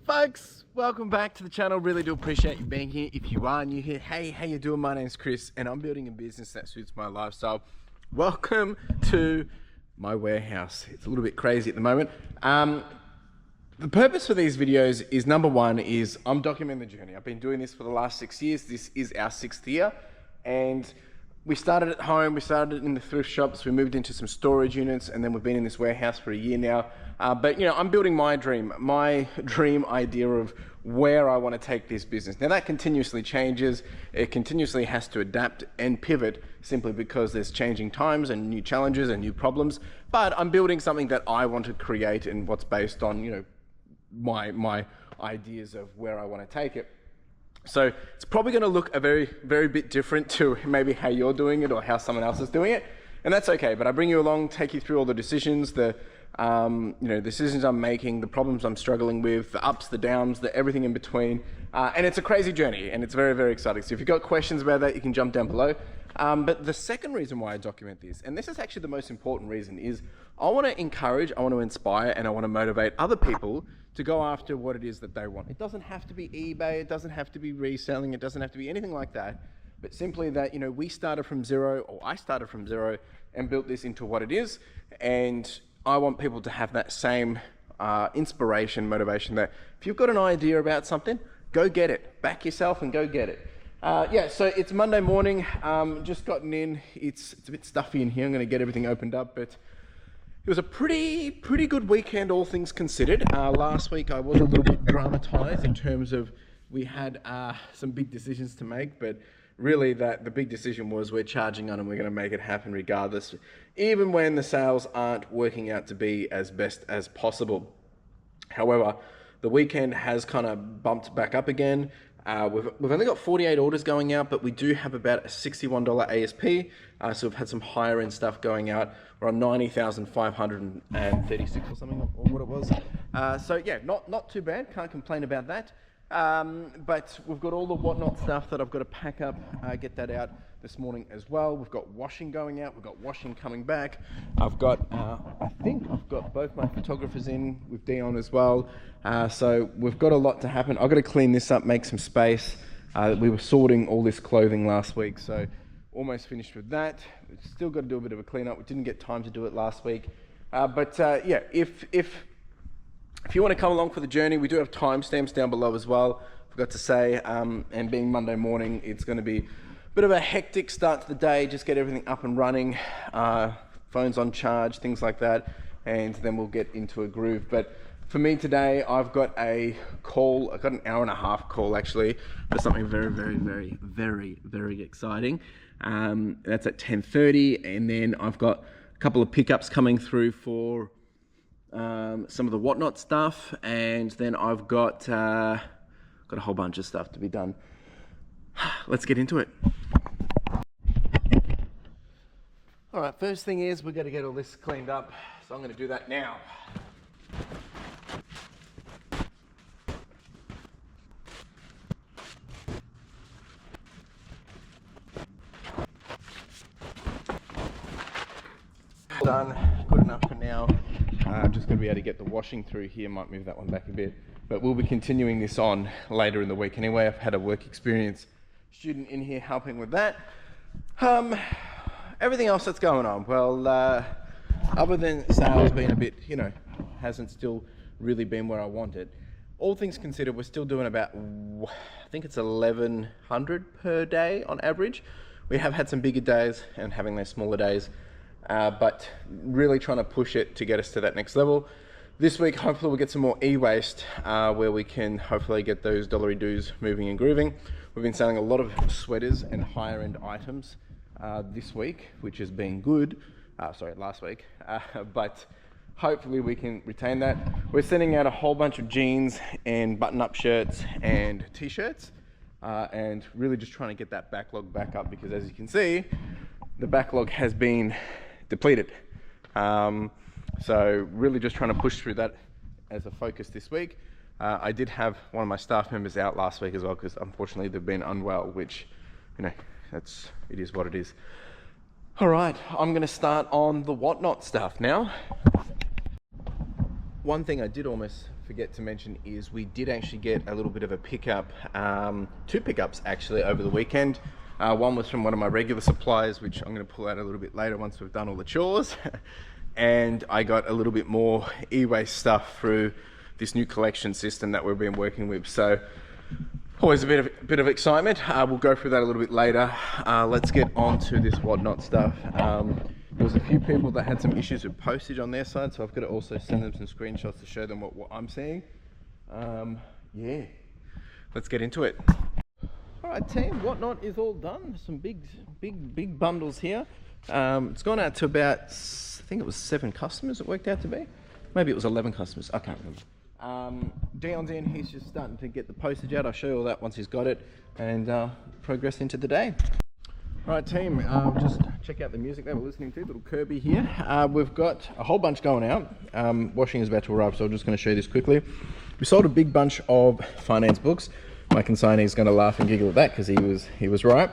Folks, welcome back to the channel. Really do appreciate you being here. If you are new here, hey, how you doing? My name's Chris and I'm building a business that suits my lifestyle. Welcome to my warehouse. It's a little bit crazy at the moment. The purpose for these videos is, number one, is I'm documenting the journey. I've been doing this for the last 6 years. This is our 6th year, and we started at home, we started in the thrift shops, we moved into some storage units, and then we've been in this warehouse for a year now. But you know, I'm building my dream idea of where I want to take this business. Now that continuously changes, it continuously has to adapt and pivot simply because there's changing times and new challenges and new problems. But I'm building something that I want to create and what's based on, you know, my ideas of where I want to take it. So it's probably going to look a very bit different to maybe how you're doing it or how someone else is doing it, and that's okay. But I bring you along, take you through all the decisions, the decisions I'm making, the problems I'm struggling with, the ups, the downs, the everything in between, and it's a crazy journey, and it's very exciting. So if you've got questions about that, you can jump down below. But the second reason why I document this, and this is actually the most important reason, is I want to encourage, I want to inspire, and I want to motivate other people to go after what it is that they want. It doesn't have to be eBay, it doesn't have to be reselling, it doesn't have to be anything like that, but simply that, you know, we started from zero, or I started from zero and built this into what it is, and I want people to have that same inspiration, motivation, that if you've got an idea about something, go get it, back yourself and go get it. Yeah, so it's Monday morning, just gotten in, it's a bit stuffy in here, I'm gonna get everything opened up, but it was a pretty good weekend, all things considered. Last week I was a little bit dramatized in terms of we had some big decisions to make, but really the big decision was we're charging on and we're gonna make it happen regardless, even when the sales aren't working out to be as best as possible. However, the weekend has kind of bumped back up again. We've only got 48 orders going out, but we do have about a $61 ASP. So we've had some higher end stuff going out. We're on 90,536 or something, or what it was. So yeah, not too bad. Can't complain about that. But we've got all the whatnot stuff that I've got to pack up, get that out this morning as well. We've got washing going out. We've got washing coming back. I've got, I think I've got both my photographers in with Dion as well. So we've got a lot to happen. I've got to clean this up, make some space. We were sorting all this clothing last week, so almost finished with that. We've still got to do a bit of a cleanup. We didn't get time to do it last week. Yeah, if you want to come along for the journey, we do have timestamps down below as well. Forgot to say, and being Monday morning, it's going to be a bit of a hectic start to the day. Just get everything up and running, phones on charge, things like that, and then we'll get into a groove. But for me today, I've got a call. I've got an hour and a half call actually for something very exciting. That's at 10:30, and then I've got a couple of pickups coming through for some of the whatnot stuff, and then I've got a whole bunch of stuff to be done. Let's get into it. All right, first thing is we've got to get all this cleaned up, so I'm going to do that now. Done, good enough for now. I'm just going to be able to get the washing through here, might move that one back a bit, but we'll be continuing this on later in the week anyway. I've had a work experience student in here helping with that. Everything else that's going on, well, other than sales being a bit, you know, hasn't still really been where I wanted. All things considered, we're still doing about, I think it's 1,100 per day on average. We have had some bigger days and having those smaller days, but really trying to push it to get us to that next level. This week, hopefully we'll get some more e-waste, where we can hopefully get those dollary-doos moving and grooving. We've been selling a lot of sweaters and higher end items this week, which has been good. Sorry, last week, but hopefully we can retain that. We're sending out a whole bunch of jeans and button-up shirts and t-shirts, and really just trying to get that backlog back up, because as you can see, the backlog has been depleted. So really just trying to push through that as a focus this week. I did have one of my staff members out last week as well, because unfortunately they've been unwell, which, you know, it is what it is. All right, I'm gonna start on the whatnot stuff now. one thing I did almost forget to mention is we did actually get a little bit of a pickup, two pickups actually over the weekend. One was from one of my regular suppliers, which I'm going to pull out a little bit later once we've done all the chores. And I got a little bit more e-waste stuff through this new collection system that we've been working with. So always a bit of excitement. We'll go through that a little bit later. Let's get on to this whatnot stuff. There was a few people that had some issues with postage on their side, so I've got to also send them some screenshots to show them what I'm seeing. Yeah, let's get into it. All right, team, whatnot is all done. Some big bundles here. It's gone out to about, I think it was 7 customers it worked out to be. Maybe it was 11 customers, I can't remember. Dion's in, he's just starting to get the postage out. I'll show you all that once he's got it, and progress into the day. All right, team, just check out the music that we're listening to, little Kirby here. We've got a whole bunch going out. Washing is about to arrive, so I'm just going to show you this quickly. We sold a big bunch of finance books. My consignee is going to laugh and giggle at that because he was right.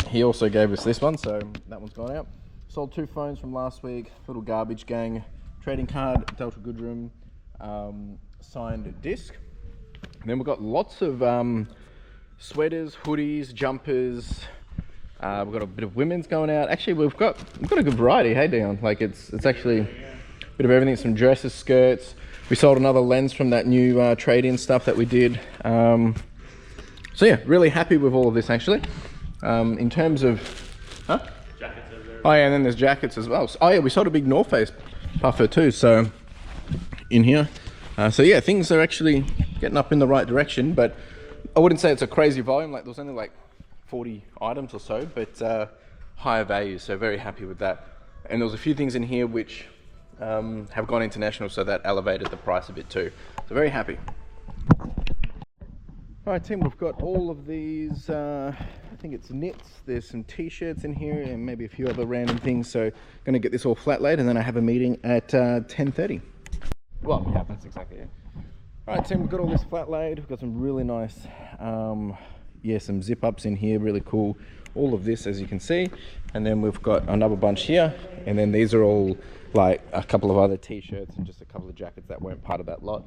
He also gave us this one, so that one's gone out. Sold 2 phones from last week, little garbage gang, trading card, Delta Goodroom, signed disc. And then we've got lots of sweaters, hoodies, jumpers. We've got a bit of women's going out. Actually, we've got a good variety. Hey, Dion, like it's actually a bit of everything. Some dresses, skirts. We sold another lens from that new trade-in stuff that we did. So yeah, really happy with all of this actually. In terms of, Jackets over there. Oh yeah, and then there's jackets as well. So, oh yeah, we sold a big North Face puffer too. So in here, so yeah, things are actually getting up in the right direction. But I wouldn't say it's a crazy volume. Like there was only like 40 items or so, but higher value, so very happy with that. And there was a few things in here which have gone international, so that elevated the price a bit too. So very happy. All right, team, we've got all of these, I think it's knits, there's some t-shirts in here and maybe a few other random things. So gonna get this all flat laid and then I have a meeting at 10:30. Well, yeah, that's exactly it. All right, team, we've got all this flat laid. We've got some really nice, yeah, some zip ups in here, really cool. All of this, as you can see, and then we've got another bunch here, and then these are all like a couple of other t-shirts and just a couple of jackets that weren't part of that lot.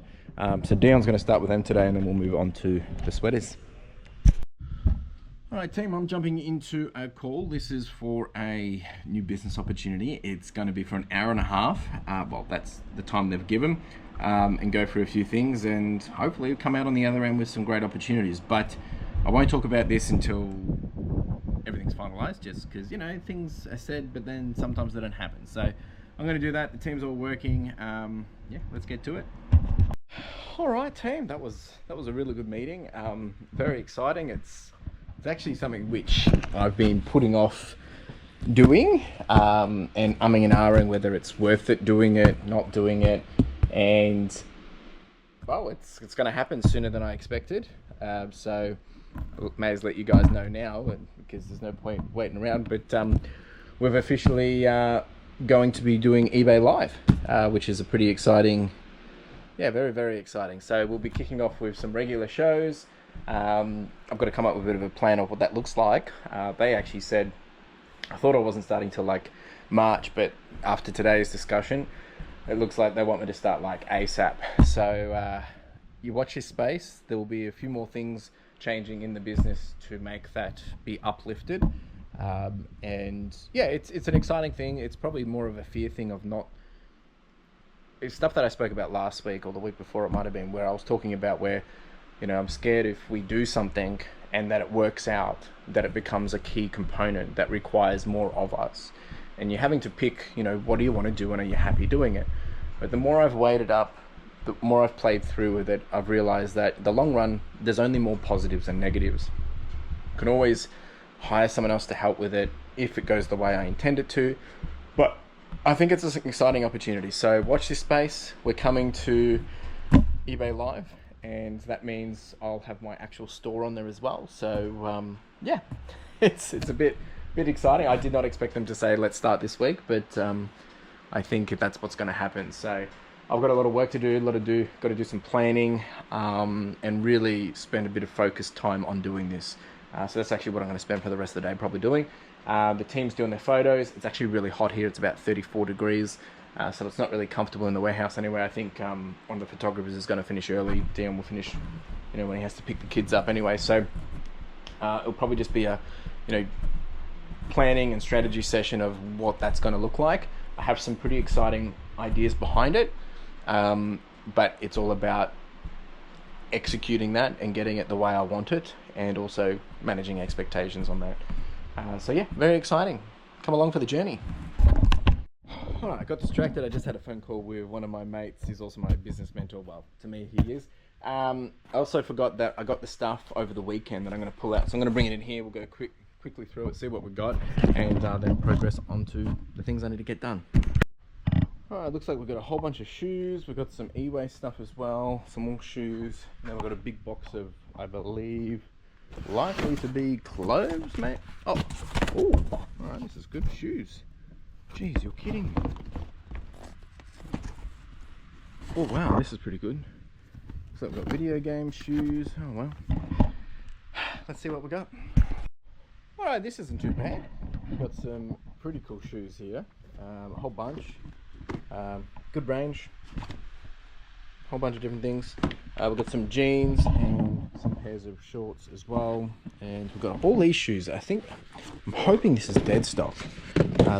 So Dion's going to start with them today, and then we'll move on to the sweaters. All right, team, I'm jumping into a call. This is for a new business opportunity. It's going to be for an hour and a half. Well, that's the time they've given, and go through a few things, and hopefully come out on the other end with some great opportunities. But I won't talk about this until everything's finalized, just because, you know, things are said, but then sometimes they don't happen. So I'm going to do that. The team's all working. Yeah, let's get to it. All right, team, that was a really good meeting. Very exciting. It's actually something which I've been putting off doing, and umming and ahhing whether it's worth it doing it, not doing it, and well, it's going to happen sooner than I expected. So may as well let you guys know now, because there's no point waiting around. But we're officially going to be doing eBay Live, which is a pretty exciting, yeah, very exciting. So we'll be kicking off with some regular shows. I've got to come up with a bit of a plan of what that looks like. They actually said, I thought I wasn't starting till like March, but after today's discussion, it looks like they want me to start like ASAP. So you watch this space. There will be a few more things changing in the business to make that be uplifted. And yeah, it's an exciting thing. It's probably more of a fear thing of not, it's stuff that I spoke about last week or the week before, it might have been, where I was talking about where, you know, I'm scared if we do something and that it works out, that it becomes a key component that requires more of us. And you're having to pick, you know, what do you want to do and are you happy doing it? But the more I've weighed up, the more I've played through with it, I've realized that in the long run, there's only more positives than negatives. You can always hire someone else to help with it if it goes the way I intend it to. But I think it's an exciting opportunity. So watch this space. We're coming to eBay Live, and that means I'll have my actual store on there as well. So yeah, it's a bit exciting. I did not expect them to say let's start this week, but I think that's what's going to happen. So I've got a lot of work to do, got to do some planning, and really spend a bit of focused time on doing this. So that's actually what I'm going to spend for the rest of the day probably doing. The team's doing their photos. It's actually really hot here. It's about 34 degrees. so it's not really comfortable in the warehouse anyway. I think one of the photographers is going to finish early. Dan will finish, when he has to pick the kids up anyway. So it'll probably just be a, planning and strategy session of what that's going to look like. I have some pretty exciting ideas behind it, but it's all about executing that and getting it the way I want it, and also managing expectations on that. So yeah, very exciting. Come along for the journey. Alright, I got distracted. I just had a phone call with one of my mates. He's also my business mentor. Well, to me he is. I also forgot that I got the stuff over the weekend that I'm going to pull out. So I'm going to bring it in here. We'll go quickly through it, see what we've got, and then progress onto the things I need to get done. Alright, looks like we've got a whole bunch of shoes. We've got some e-waste stuff as well, some more shoes. Then we've got a big box of, I believe, likely to be clothes, mate. Oh, alright, this is good. Shoes. Jeez, you're kidding. Oh wow, this is pretty good. So we've got video games, shoes. Oh well. Let's see what we got. Alright, this isn't too bad. We've got some pretty cool shoes here. A whole bunch. Good range. Whole bunch of different things. We've got some jeans and some pairs of shorts as well. And we've got all these shoes. I'm hoping this is dead stock.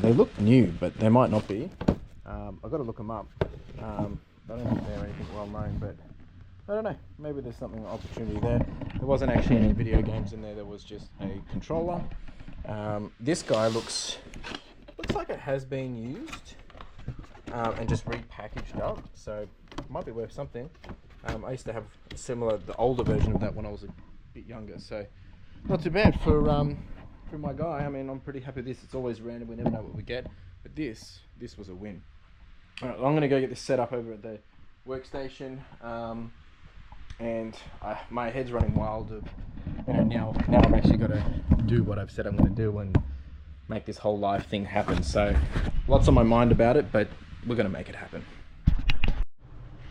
They look new, but they might not be. I've got to look them up. I don't think they're anything well known, but I don't know. Maybe there's something, opportunity there. There wasn't actually any video games in there. There was just a controller. This guy looks like it has been used and just repackaged up. So it might be worth something. I used to have the older version of that when I was a bit younger. So not too bad for my guy. I mean, I'm pretty happy with this. It's always random. We never know what we get. But this was a win. All right, well, I'm going to go get this set up over at the workstation. And my head's running wild of, now I've actually got to do what I've said I'm going to do and make this whole live thing happen. So lots on my mind about it, but we're going to make it happen.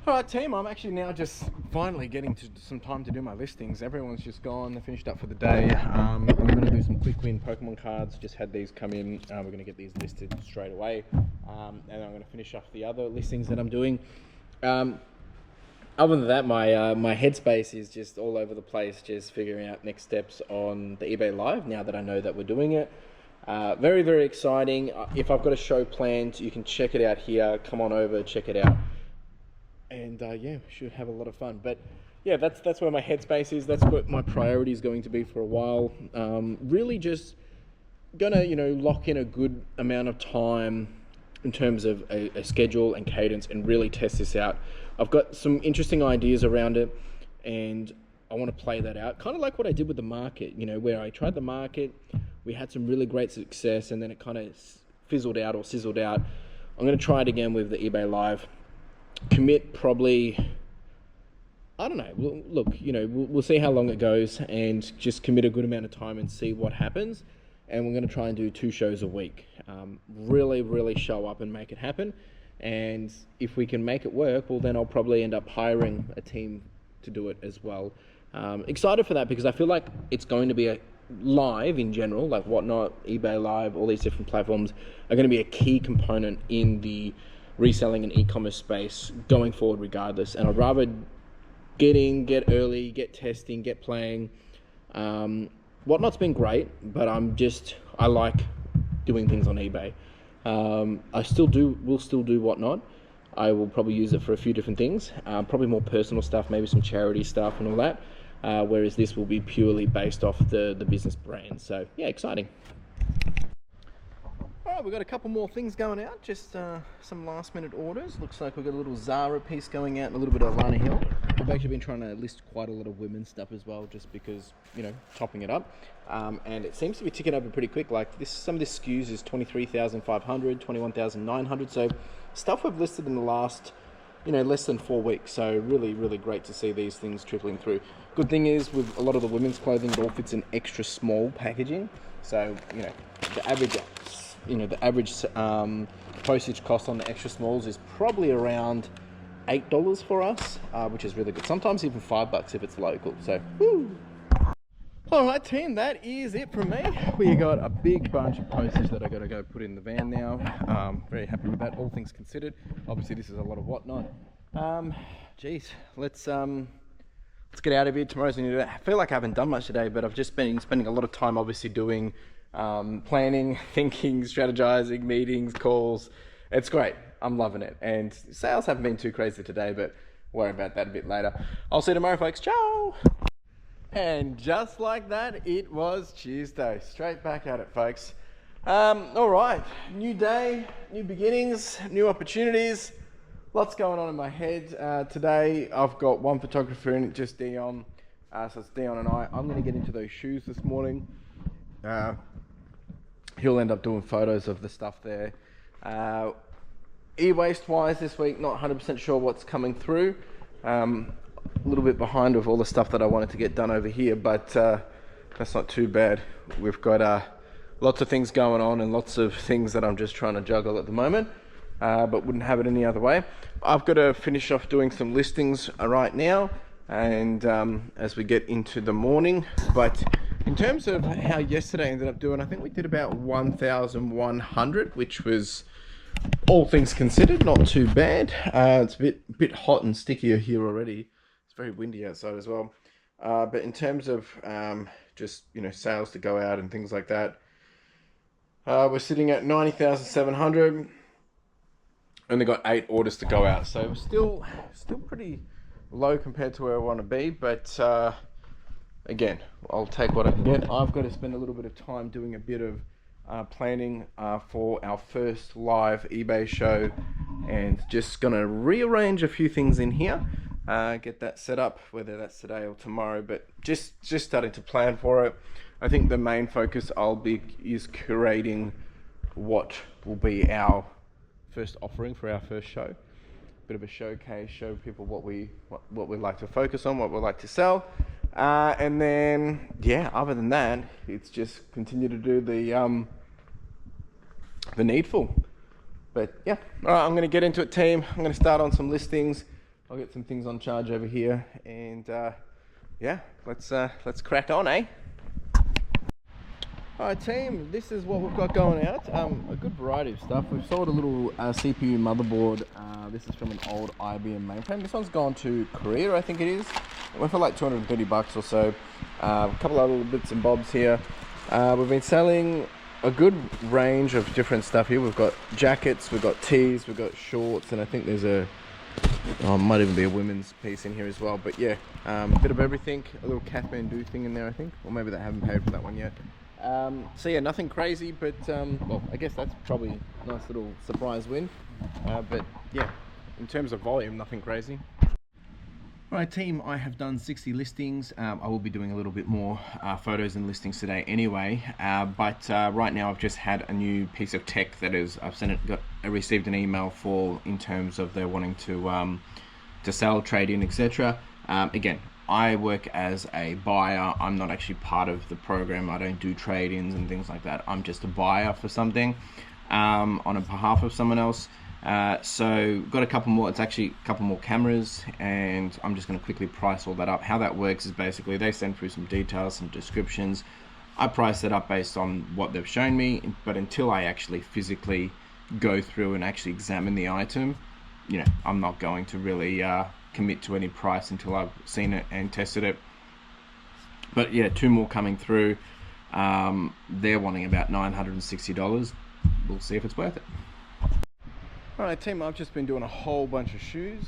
Alright team, I'm actually now just finally getting to some time to do my listings. Everyone's just gone, they're finished up for the day. I'm going to do some quick win Pokemon cards, just had these come in. We're going to get these listed straight away. And I'm going to finish off the other listings that I'm doing. Other than that, my headspace is just all over the place, just figuring out next steps on the eBay Live now that I know that we're doing it. Very, very exciting. If I've got a show planned, you can check it out here. Come on over, check it out. And yeah, we should have a lot of fun. But yeah, that's where my headspace is. That's what my priority is going to be for a while. Really just gonna, lock in a good amount of time in terms of a schedule and cadence and really test this out. I've got some interesting ideas around it and I want to play that out. Kind of like what I did with the market, where I tried the market, we had some really great success and then it kind of fizzled out or sizzled out. I'm going to try it again with the eBay Live. Commit probably, I don't know, we'll see how long it goes and just commit a good amount of time and see what happens. And we're going to try and do 2 shows a week. Really show up and make it happen. And if we can make it work, well then I'll probably end up hiring a team to do it as well. Excited for that because I feel like it's going to be a live in general, like Whatnot, eBay Live, all these different platforms are going to be a key component in the reselling and e-commerce space going forward regardless. And I'd rather get early, get testing, get playing. Whatnot's been great, but I like doing things on eBay. Will still do Whatnot. I will probably use it for a few different things, probably more personal stuff, maybe some charity stuff and all that. Whereas this will be purely based off the business brand. So yeah, exciting. Alright, we've got a couple more things going out, just some last minute orders. Looks like we've got a little Zara piece going out and a little bit of Lana Hill. We've actually been trying to list quite a lot of women's stuff as well, just because, topping it up. And it seems to be ticking over pretty quick. Like some of this SKUs is 23,500, 21,900. So stuff we've listed in the last, less than 4 weeks. So really great to see these things trickling through. Good thing is with a lot of the women's clothing, it all fits in extra small packaging. So, the average postage cost on the extra smalls is probably around $8 for us, which is really good. Sometimes even $5 if it's local. So, woo! All right, team, that is it from me. We got a big bunch of postage that I got to go put in the van now. Very happy with that, all things considered. Obviously, this is a lot of whatnot. Geez, let's get out of here. Tomorrow's a new day. I feel like I haven't done much today, but I've just been spending a lot of time, obviously, doing planning, thinking, strategizing, meetings, calls. It's great. I'm loving it. And sales haven't been too crazy today, but worry about that a bit later. I'll see you tomorrow, folks. Ciao. And just like that, it was Tuesday. Straight back at it, folks. All right, new day, new beginnings, new opportunities. Lots going on in my head. Today, I've got one photographer in it, just Dion. So it's Dion and I. I'm going to get into those shoes this morning. He'll end up doing photos of the stuff there. E-waste wise this week, not 100% sure what's coming through. A little bit behind with all the stuff that I wanted to get done over here, but that's not too bad. We've got lots of things going on and lots of things that I'm just trying to juggle at the moment, but wouldn't have it any other way. I've got to finish off doing some listings right now, and as we get into the morning. But in terms of how yesterday ended up doing, I think we did about 1,100, which was, all things considered, not too bad. It's a bit hot and stickier here already. It's very windy outside as well. But in terms of just, sales to go out and things like that, we're sitting at 90,700. Only got 8 orders to go out, so still pretty low compared to where I want to be. But again, I'll take what I can get. I've got to spend a little bit of time doing a bit of planning for our first live eBay show, and just gonna rearrange a few things in here, get that set up, whether that's today or tomorrow, but just starting to plan for it. I think the main focus is curating what will be our first offering for our first show. Bit of a showcase, show people what we like to focus on, what we like to sell. And then, other than that, it's just continue to do the needful. But all right, I'm going to get into it, team. I'm going to start on some listings. I'll get some things on charge over here, and let's crack on, eh? All right, team, this is what we've got going out. A good variety of stuff. We've sold a little CPU motherboard. This is from an old IBM mainframe. This one's gone to Korea, I think it is. It went for like 230 bucks or so. A couple of little bits and bobs here. We've been selling a good range of different stuff here. We've got jackets, we've got tees, we've got shorts, and I think there's might even be a women's piece in here as well. But a bit of everything. A little Kathmandu thing in there, I think. Or maybe they haven't paid for that one yet. So nothing crazy, but well, I guess that's probably a nice little surprise win. But in terms of volume, nothing crazy. Alright, team, I have done 60 listings. I will be doing a little bit more photos and listings today anyway, but right now I've just had a new piece of tech that is, I received an email for, in terms of they're wanting to sell, trade in, etc. Again, I work as a buyer. I'm not actually part of the program. I don't do trade-ins and things like that. I'm just a buyer for something on behalf of someone else. So got a couple more, it's actually a couple more cameras, and I'm just going to quickly price all that up. How that works is basically they send through some details, some descriptions. I price it up based on what they've shown me, but until I actually physically go through and actually examine the item, I'm not going to really commit to any price until I've seen it and tested it. But 2 more coming through. They're wanting about $960. We'll see if it's worth it. Alright, team, I've just been doing a whole bunch of shoes.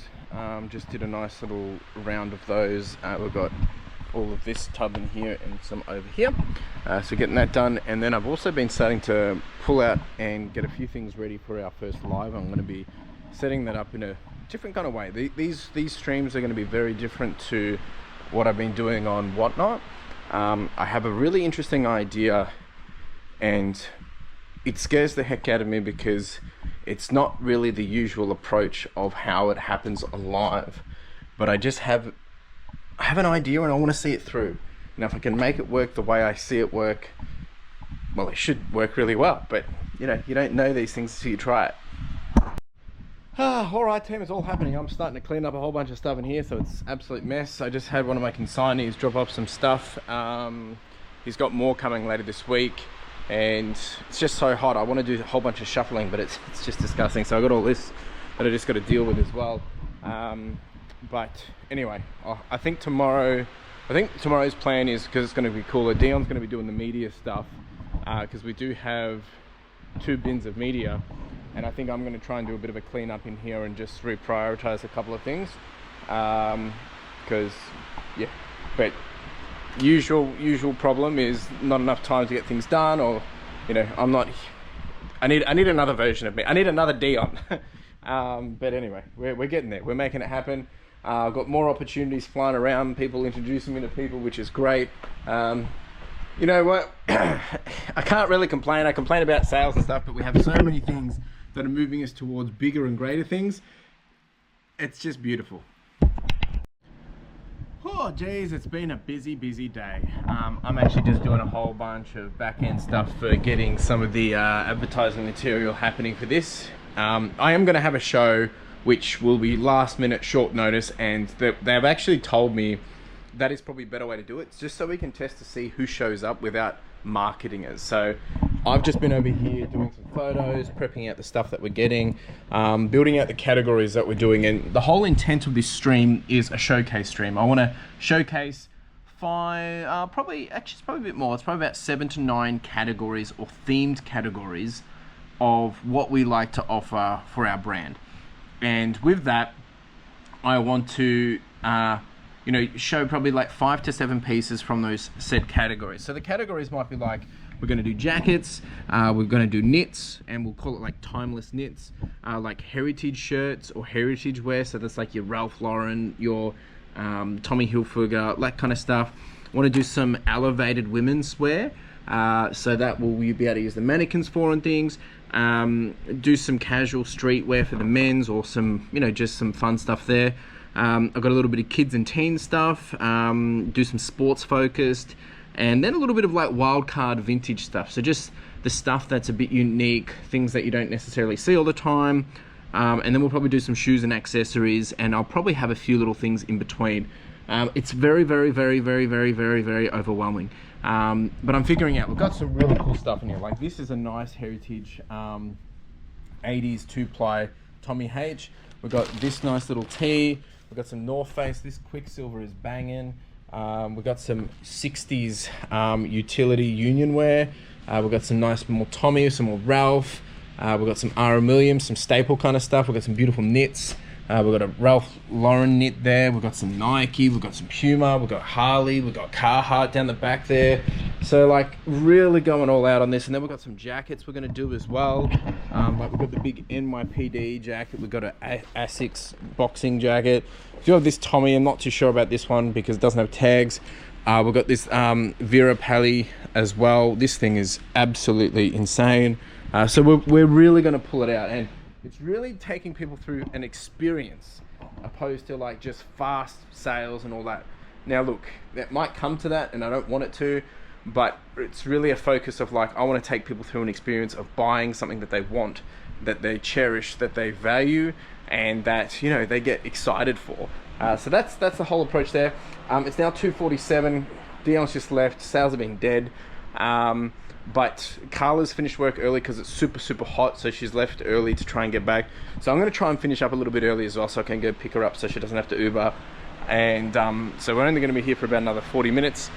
Just did a nice little round of those. We've got all of this tub in here and some over here. So getting that done, and then I've also been starting to pull out and get a few things ready for our first live. I'm going to be setting that up in a different kind of way. These streams are going to be very different to what I've been doing on Whatnot. I have a really interesting idea, and it scares the heck out of me because it's not really the usual approach of how it happens on live. But I have an idea and I want to see it through. Now, if I can make it work the way I see it work, well, it should work really well. But you don't know these things until you try it. Alright, team, it's all happening. I'm starting to clean up a whole bunch of stuff in here, so it's absolute mess. I just had one of my consignees drop off some stuff. He's got more coming later this week, and it's just so hot. I want to do a whole bunch of shuffling, but it's just disgusting. So I got all this that I just got to deal with as well. But anyway, I think tomorrow's plan is, because it's going to be cooler, Dion's going to be doing the media stuff, because we do have 2 bins of media, and I think I'm going to try and do a bit of a clean up in here and just reprioritize a couple of things, because yeah, but usual problem is not enough time to get things done, or you know, I need another version of me. I need another Dion. But anyway, we're getting there. We're making it happen. I've got more opportunities flying around, people introducing me to people, which is great. You know what? I can't really complain. I complain about sales and stuff, but we have so many things that are moving us towards bigger and greater things. It's just beautiful. Oh geez, it's been a busy day. I'm actually just doing a whole bunch of back-end stuff for getting some of the advertising material happening for this. I am going to have a show which will be last minute, short notice, and they've actually told me that is probably a better way to do it, just so we can test to see who shows up without marketing it. So I've just been over here doing some photos, prepping out the stuff that we're getting, building out the categories that we're doing, and the whole intent of this stream is a showcase stream. I want to showcase probably a bit more. It's probably about 7 to 9 categories or themed categories of what we like to offer for our brand. And with that, I want to you know, show probably like 5 to 7 pieces from those said categories. So the categories might be like, we're going to do jackets, we're going to do knits, and we'll call it like timeless knits, like heritage shirts or heritage wear. So that's like your Ralph Lauren, your Tommy Hilfiger, that kind of stuff. I want to do some elevated women's wear, so that will you be able to use the mannequins for and things. Do some casual streetwear for the men's, or some, you know, just some fun stuff there. I've got a little bit of kids and teen stuff, do some sports focused, and then a little bit of like wild card vintage stuff. So just the stuff that's a bit unique, things that you don't necessarily see all the time. And then we'll probably do some shoes and accessories, and I'll probably have a few little things in between. It's very overwhelming. But I'm figuring out, we've got some really cool stuff in here. Like this is a nice heritage 80s 2-ply Tommy H. We've got this nice little tee. We've got some North Face. This Quicksilver is banging. We've got some 60s utility union wear. We've got some nice more Tommy, some more Ralph. We've got some R. Williams, some staple kind of stuff. We've got some beautiful knits. We've got a Ralph Lauren knit there. We've got some Nike. We've got some Puma. We've got Harley. We've got Carhartt down the back there. So like really going all out on this. And then we've got some jackets we're going to do as well. Like we've got the big NYPD jacket. We've got an Asics boxing jacket. If you have this Tommy, I'm not too sure about this one because it doesn't have tags. We've got this Vera Pally as well. This thing is absolutely insane. So we're really going to pull it out, and it's really taking people through an experience opposed to like just fast sales and all that. Now look, that might come to that, and I don't want it to, but it's really a focus of like, I want to take people through an experience of buying something that they want, that they cherish, that they value, and that, you know, they get excited for. So that's the whole approach there. It's now 2:47. Dion's just left. Sales have been dead. But Carla's finished work early because it's super hot, so she's left early to try and get back. So I'm going to try and finish up a little bit early as well, so I can go pick her up so she doesn't have to Uber. And so we're only going to be here for about another 40 minutes.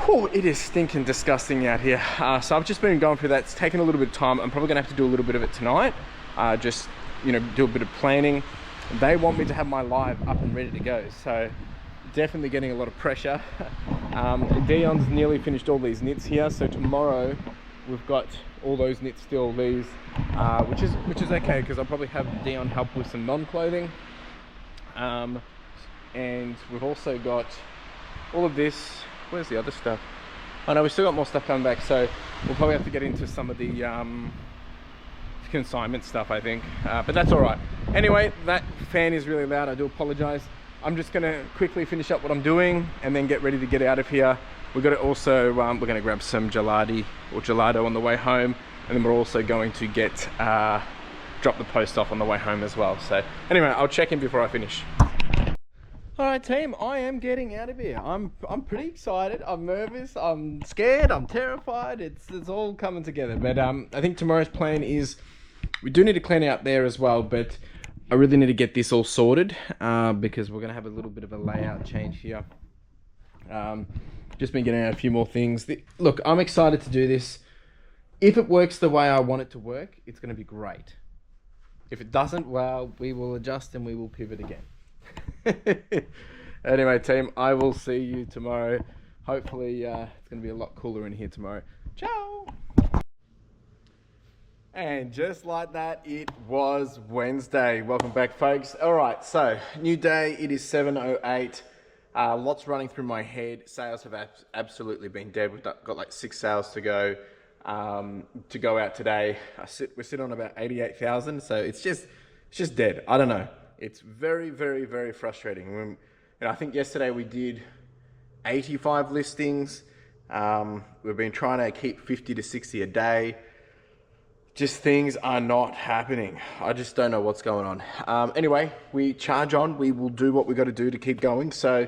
Whew, it is stinking disgusting out here. So I've just been going through that. It's taken a little bit of time. I'm probably going to have to do a little bit of it tonight. Just, you know, do a bit of planning. They want me to have my live up and ready to go, so definitely getting a lot of pressure. Dion's nearly finished all these knits here, so tomorrow we've got all those knits still, these, which is okay because I'll probably have Dion help with some non-clothing. And we've also got all of this. Where's the other stuff? Oh no, we've still got more stuff coming back, so we'll probably have to get into some of the consignment stuff, I think, but that's all right. Anyway, that fan is really loud. I do apologize. I'm just gonna quickly finish up what I'm doing and then get ready to get out of here. We've got to also, we're gonna grab some gelato on the way home, and then we're also going to get, drop the post off on the way home as well. So anyway, I'll check in before I finish. All right, team, I am getting out of here. I'm pretty excited. I'm nervous. I'm scared. I'm terrified. It's all coming together. But I think tomorrow's plan is we do need to clean out there as well. But I really need to get this all sorted because we're gonna have a little bit of a layout change here. Just been getting out a few more things. Look, I'm excited to do this. If it works the way I want it to work, it's gonna be great. If it doesn't, well, we will adjust and we will pivot again. Anyway, team, I will see you tomorrow. Hopefully, it's going to be a lot cooler in here tomorrow. Ciao! And just like that, it was Wednesday. Welcome back, folks. All right, so new day. It is 7:08. Lots running through my head. Sales have absolutely been dead. We've got like 6 sales to go out today. We're sitting on about 88,000, so it's just dead. I don't know. It's very, very, very frustrating. I think yesterday we did 85 listings. We've been trying to keep 50 to 60 a day. Just things are not happening. I just don't know what's going on. Anyway, we charge on. We will do what we got to do to keep going. So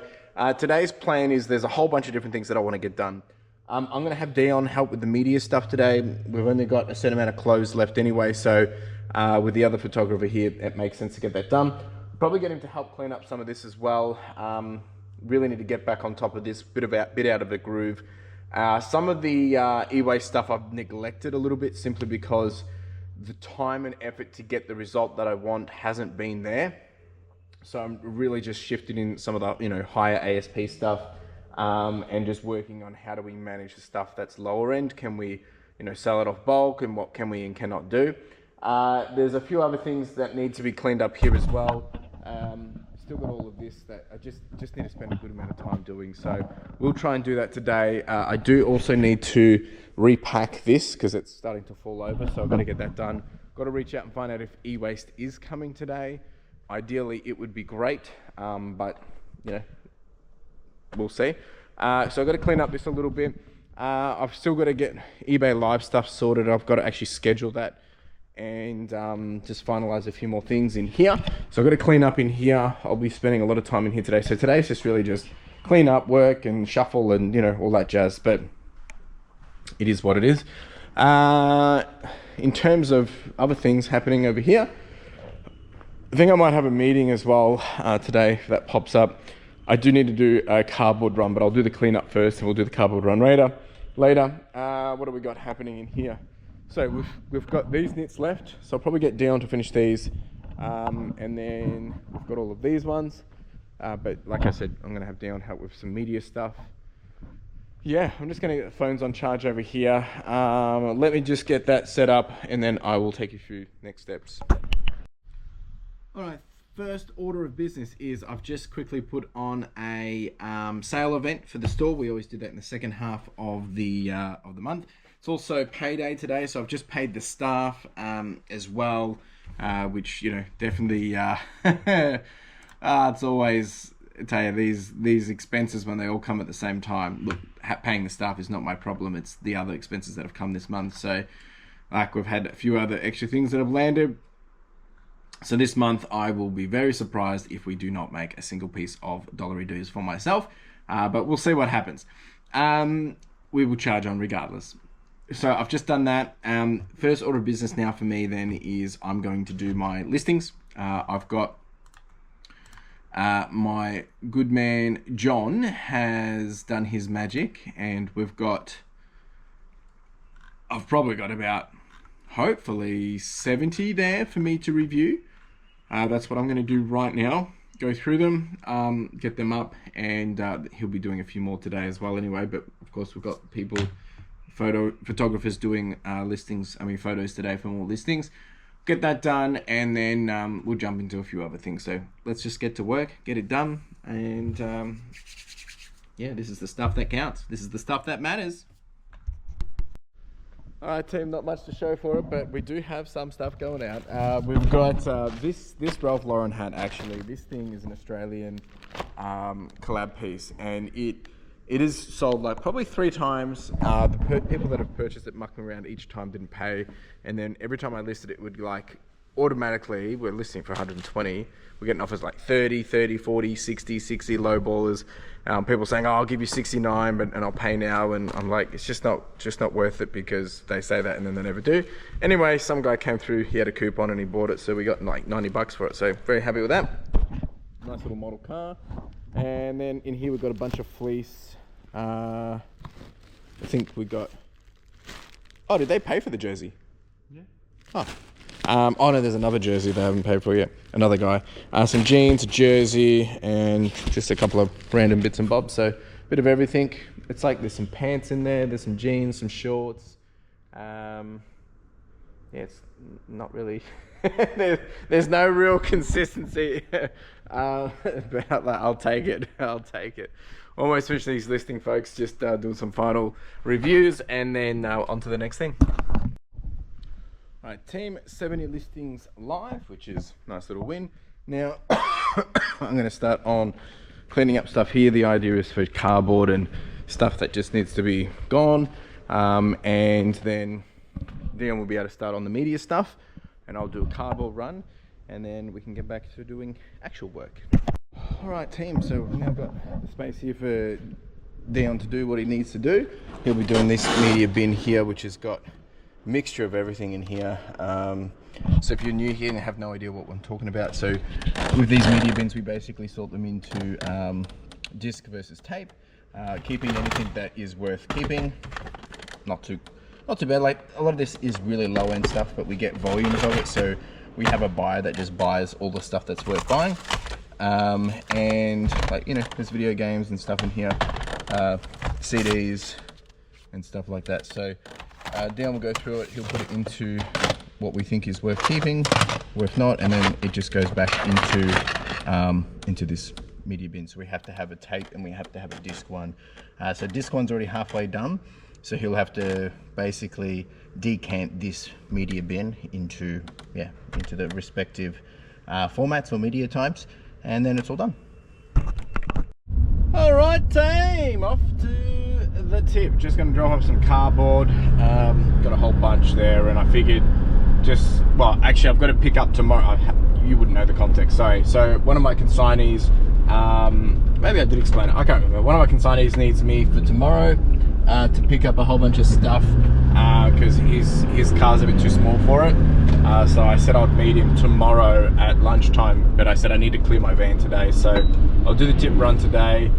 today's plan is there's a whole bunch of different things that I want to get done. I'm going to have Dion help with the media stuff today. We've only got a certain amount of clothes left anyway, so with the other photographer here, it makes sense to get that done. Probably get him to help clean up some of this as well. Really need to get back on top of this, bit out of the groove. Some of the e-waste stuff I've neglected a little bit simply because the time and effort to get the result that I want hasn't been there. So I'm really just shifting in some of the higher ASP stuff. And just working on how do we manage the stuff that's lower end. Can we, sell it off bulk, and what can we and cannot do? There's a few other things that need to be cleaned up here as well. Still got all of this that I just need to spend a good amount of time doing. So we'll try and do that today. I do also need to repack this because it's starting to fall over. So I've got to get that done. Got to reach out and find out if eWaste is coming today. Ideally, it would be great, but we'll see. So I've got to clean up this a little bit. I've still got to get eBay Live stuff sorted. I've got to actually schedule that and just finalize a few more things in here. So I've got to clean up in here. I'll be spending a lot of time in here today. So today's just really just clean up, work and shuffle and all that jazz, but it is what it is. In terms of other things happening over here, I think I might have a meeting as well today if that pops up. I do need to do a cardboard run, but I'll do the cleanup first and we'll do the cardboard run later. What have we got happening in here? So we've got these knits left, so I'll probably get Dion to finish these. And then we've got all of these ones. But like I said, I'm gonna have Dion help with some media stuff. Yeah, I'm just gonna get the phones on charge over here. Let me just get that set up and then I will take you through next steps. All right. First order of business is I've just quickly put on a sale event for the store. We always do that in the second half of the month. It's also payday today, so I've just paid the staff as well, which definitely it's always, I tell you, these expenses when they all come at the same time. Look, paying the staff is not my problem. It's the other expenses that have come this month. So like we've had a few other extra things that have landed. So this month, I will be very surprised if we do not make a single piece of dollary dues for myself, but we'll see what happens. We will charge on regardless. So I've just done that. First order of business now for me then is I'm going to do my listings. I've got my good man John has done his magic, and I've probably got about hopefully 70 there for me to review. That's what I'm going to do right now. Go through them, get them up, and he'll be doing a few more today as well anyway. But of course we've got photographers doing photos today for more listings. Get that done, and then we'll jump into a few other things. So let's just get to work, get it done, and yeah, this is the stuff that counts. This is the stuff that matters. All right, team, not much to show for it, but we do have some stuff going out. We've got this Ralph Lauren hat, actually. This thing is an Australian collab piece, and it is sold like probably 3 times. The people that have purchased it mucked me around each time, didn't pay, and then every time I listed it would like automatically we're listing for 120. We're getting offers like 30, 30, 40, 60, 60 low ballers. People saying, oh, I'll give you 69, but and I'll pay now. And I'm like, it's just not worth it, because they say that and then they never do. Anyway, some guy came through, he had a coupon and he bought it. So we got like 90 bucks for it. So very happy with that. Nice little model car. And then in here we've got a bunch of fleece. I think we got, oh, did they pay for the jersey? Yeah. Oh. Oh no, there's another jersey they haven't paid for yet. Another guy. Some jeans, a jersey, and just a couple of random bits and bobs. So a bit of everything. It's like there's some pants in there, there's some jeans, some shorts. Yeah, it's not really. there's no real consistency. But I'll take it. I'll take it. Almost finished these listing, folks. Just doing some final reviews, and then on to the next thing. All right, team, 70 listings live, which is a nice little win. Now, I'm going to start on cleaning up stuff here. The idea is for cardboard and stuff that just needs to be gone. And then Dion will be able to start on the media stuff, and I'll do a cardboard run, and then we can get back to doing actual work. All right, team, so we've now got the space here for Dion to do what he needs to do. He'll be doing this media bin here, which has got mixture of everything in here. So if you're new here and have no idea what I'm talking about, so with these media bins we basically sort them into disc versus tape, keeping anything that is worth keeping. Not too bad. Like, a lot of this is really low end stuff, but we get volumes of it, so we have a buyer that just buys all the stuff that's worth buying. And like, you know, there's video games and stuff in here, CDs and stuff like that. So Dion will go through it. He'll put it into what we think is worth keeping, worth not, and then it just goes back into this media bin. So we have to have a tape and we have to have a disc one. So disc one's already halfway done. So he'll have to basically decant this media bin into the respective formats or media types, and then it's all done. All right, team, off to the tip. Just going to drop off some cardboard. Got a whole bunch there, and I figured actually I've got to pick up tomorrow. You wouldn't know the context, sorry. So one of my consignees, maybe I did explain it, I can't remember. One of my consignees needs me for tomorrow to pick up a whole bunch of stuff because his car's a bit too small for it. So I said I'd meet him tomorrow at lunchtime, but I said I need to clear my van today. So I'll do the tip run today,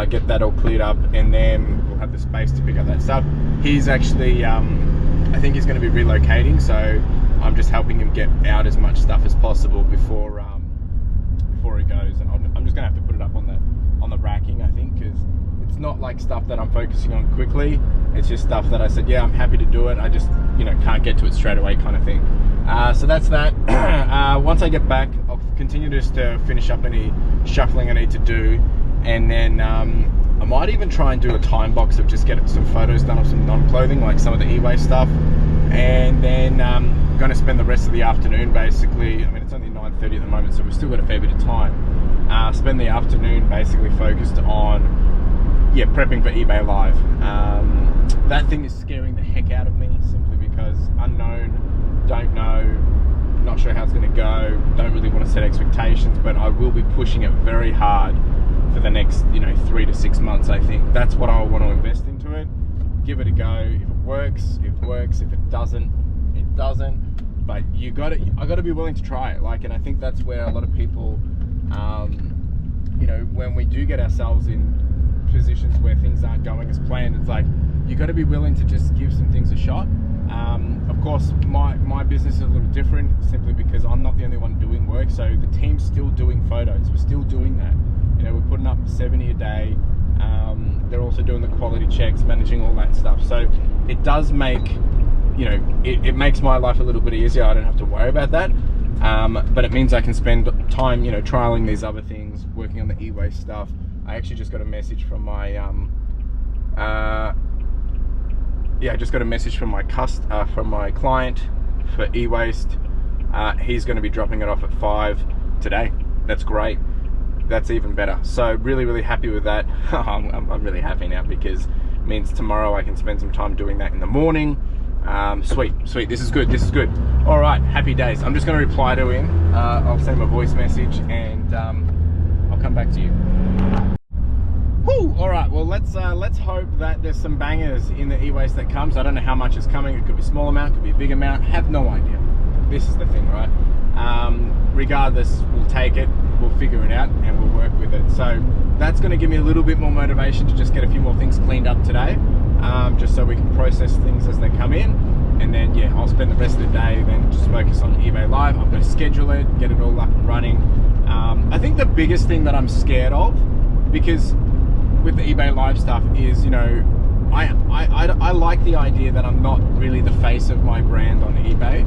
get that all cleared up, and then we'll have the space to pick up that stuff. He's actually, I think he's going to be relocating, so I'm just helping him get out as much stuff as possible before he goes. And I'm just going to have to put it up on the racking, I think, because it's not like stuff that I'm focusing on quickly. It's just stuff that I said, yeah, I'm happy to do it. I just, can't get to it straight away kind of thing. So that's that. Once I get back, I'll continue just to finish up any shuffling I need to do. And then I might even try and do a time box of just getting some photos done of some non-clothing, like some of the eWaste stuff. And then I'm going to spend the rest of the afternoon basically, I mean, it's only 9:30 at the moment, so we've still got a fair bit of time. Spend the afternoon basically focused on prepping for eBay Live. That thing is scaring the heck out of me, simply because unknown, don't know, not sure how it's going to go, don't really want to set expectations, but I will be pushing it very hard for the next 3 to 6 months. I think that's what I want to invest into it. Give it a go. If it works, it works. If it doesn't, it doesn't. But I got to be willing to try it. And I think that's where a lot of people, when we do get ourselves in positions where things aren't going as planned, it's like you got to be willing to just give some things a shot. Of course, my business is a little different, simply because I'm not the only one doing work. So the team's still doing photos. We're still doing that. We're putting up 70 a day. They're also doing the quality checks, managing all that stuff. So it does make, it makes my life a little bit easier. I don't have to worry about that. But it means I can spend time, trialing these other things, working on the e-waste stuff. I actually just got a message from my, I just got a message from my client for e-waste. He's going to be dropping it off at 5 today. That's great. That's even better. So really, really happy with that. I'm really happy now, because it means tomorrow I can spend some time doing that in the morning. Sweet, this is good, All right, happy days. I'm just gonna reply to him. I'll send him a voice message and I'll come back to you. Woo! All right, well, let's hope that there's some bangers in the e-waste that comes. I don't know how much is coming. It could be a small amount, could be a big amount. Have no idea. This is the thing, right? Regardless, we'll take it, we'll figure it out, and we'll work with it. So that's going to give me a little bit more motivation to just get a few more things cleaned up today, just so we can process things as they come in. And then, yeah, I'll spend the rest of the day then just focus on eBay Live. I'm going to schedule it, get it all up and running. I think the biggest thing that I'm scared of, because with the eBay Live stuff is, you know, I like the idea that I'm not really the face of my brand on eBay,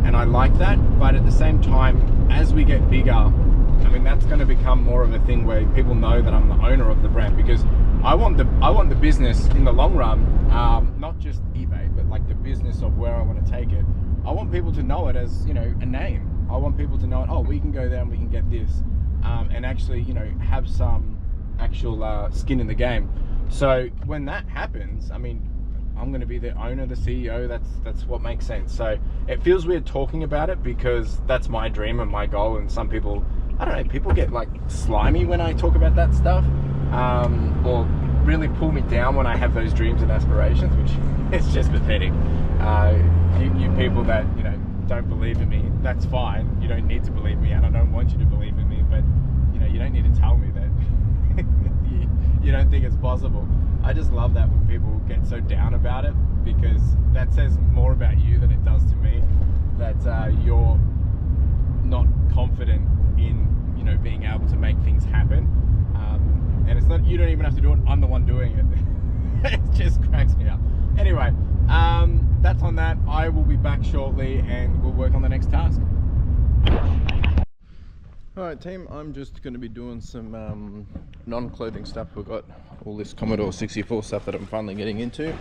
and I like that, but at the same time, as we get bigger, I mean, that's going to become more of a thing where people know that I'm the owner of the brand, because I want the business in the long run, not just eBay, but like the business of where I want to take it. I want people to know it as, you know, a name. I want people to know it, oh, we can go there and we can get this, and actually, you know, have some actual skin in the game. So when that happens, I mean, I'm going to be the owner, the CEO. That's what makes sense. So it feels weird talking about it, because that's my dream and my goal. And some people, I don't know, people get like slimy when I talk about that stuff, or really pull me down when I have those dreams and aspirations, which it's just pathetic. You people that, you know, don't believe in me, that's fine. You don't need to believe me, and I don't want you to believe in me, but you know, you don't need to tell me that you don't think it's possible. I just love that when people get so down about it, because that says more about you than it does to me, that you're not confident in, you know, being able to make things happen. And it's not, you don't even have to do it, I'm the one doing it. It just cracks me up. Anyway, that's on that. I will be back shortly and we'll work on the next task. Alright team, I'm just going to be doing some non-clothing stuff. We've got all this Commodore 64 stuff that I'm finally getting into,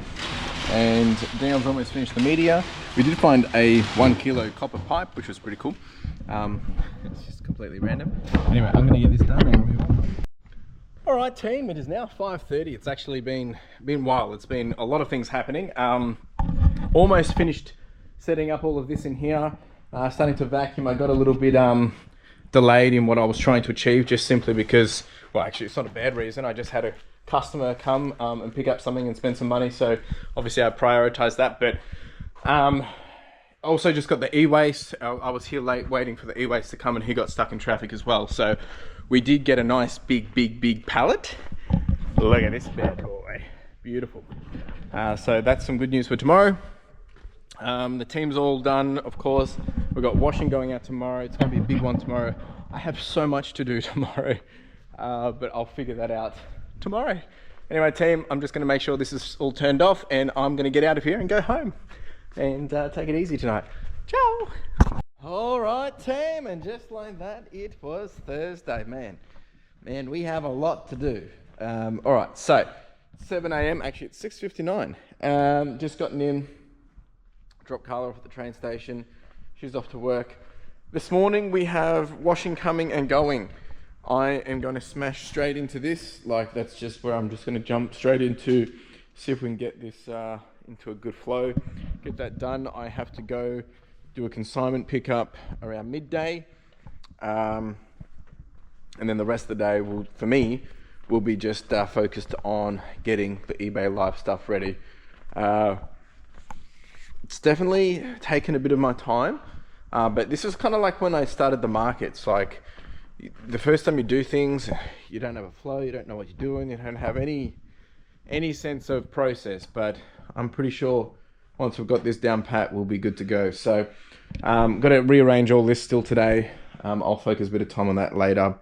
and Dion's almost finished the media. We did find a 1 kilo copper pipe, which was pretty cool. It's just completely random. Anyway, I'm going to get this done and move on. Alright team, it is now 5:30. It's actually been a while. It's been a lot of things happening. Almost finished setting up all of this in here. Starting to vacuum. I got a little bit delayed in what I was trying to achieve, just simply because, well, actually it's not a bad reason. I just had a customer come and pick up something and spend some money, so obviously I prioritized that. But also just got the e-waste. I was here late waiting for the e-waste to come, and he got stuck in traffic as well. So we did get a nice big pallet. Look at this bad boy, beautiful. So that's some good news for tomorrow. The team's all done, of course. We've got washing going out tomorrow. It's going to be a big one tomorrow. I have so much to do tomorrow, but I'll figure that out tomorrow. Anyway, team, I'm just going to make sure this is all turned off, and I'm going to get out of here and go home and take it easy tonight. Ciao! All right, team, and just like that, it was Thursday. Man, we have a lot to do. All right, so 7 a.m. Actually, it's 6:59. Just gotten in. Drop Carla off at the train station. She's off to work. This morning we have washing coming and going. I am going to smash straight into this. Like, that's just where I'm just going to jump straight into, see if we can get this into a good flow. Get that done. I have to go do a consignment pickup around midday. And then the rest of the day will, for me, will be just focused on getting the eBay Live stuff ready. It's definitely taken a bit of my time, but this is kind of like when I started the markets. Like, the first time you do things, you don't have a flow, you don't know what you're doing, you don't have any sense of process, but I'm pretty sure once we've got this down pat, we'll be good to go. So got to rearrange all this still today. I'll focus a bit of time on that later,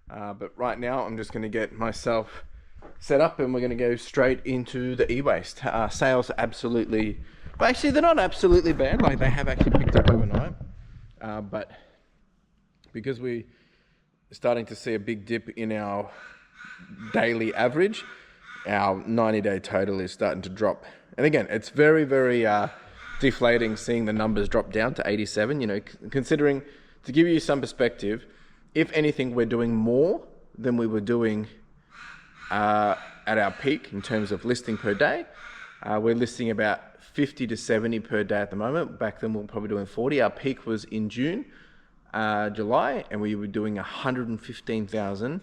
but right now I'm just going to get myself set up, and we're going to go straight into the e-waste. Sales are absolutely, but actually they're not absolutely bad. Like, they have actually picked up overnight, but because we're starting to see a big dip in our daily average, our 90-day total is starting to drop. And again, it's very, very deflating seeing the numbers drop down to 87. You know, considering, to give you some perspective, if anything, we're doing more than we were doing at our peak in terms of listing per day. We're listing about 50 to 70 per day at the moment. Back then we were probably doing 40. Our peak was in June, July, and we were doing 115,000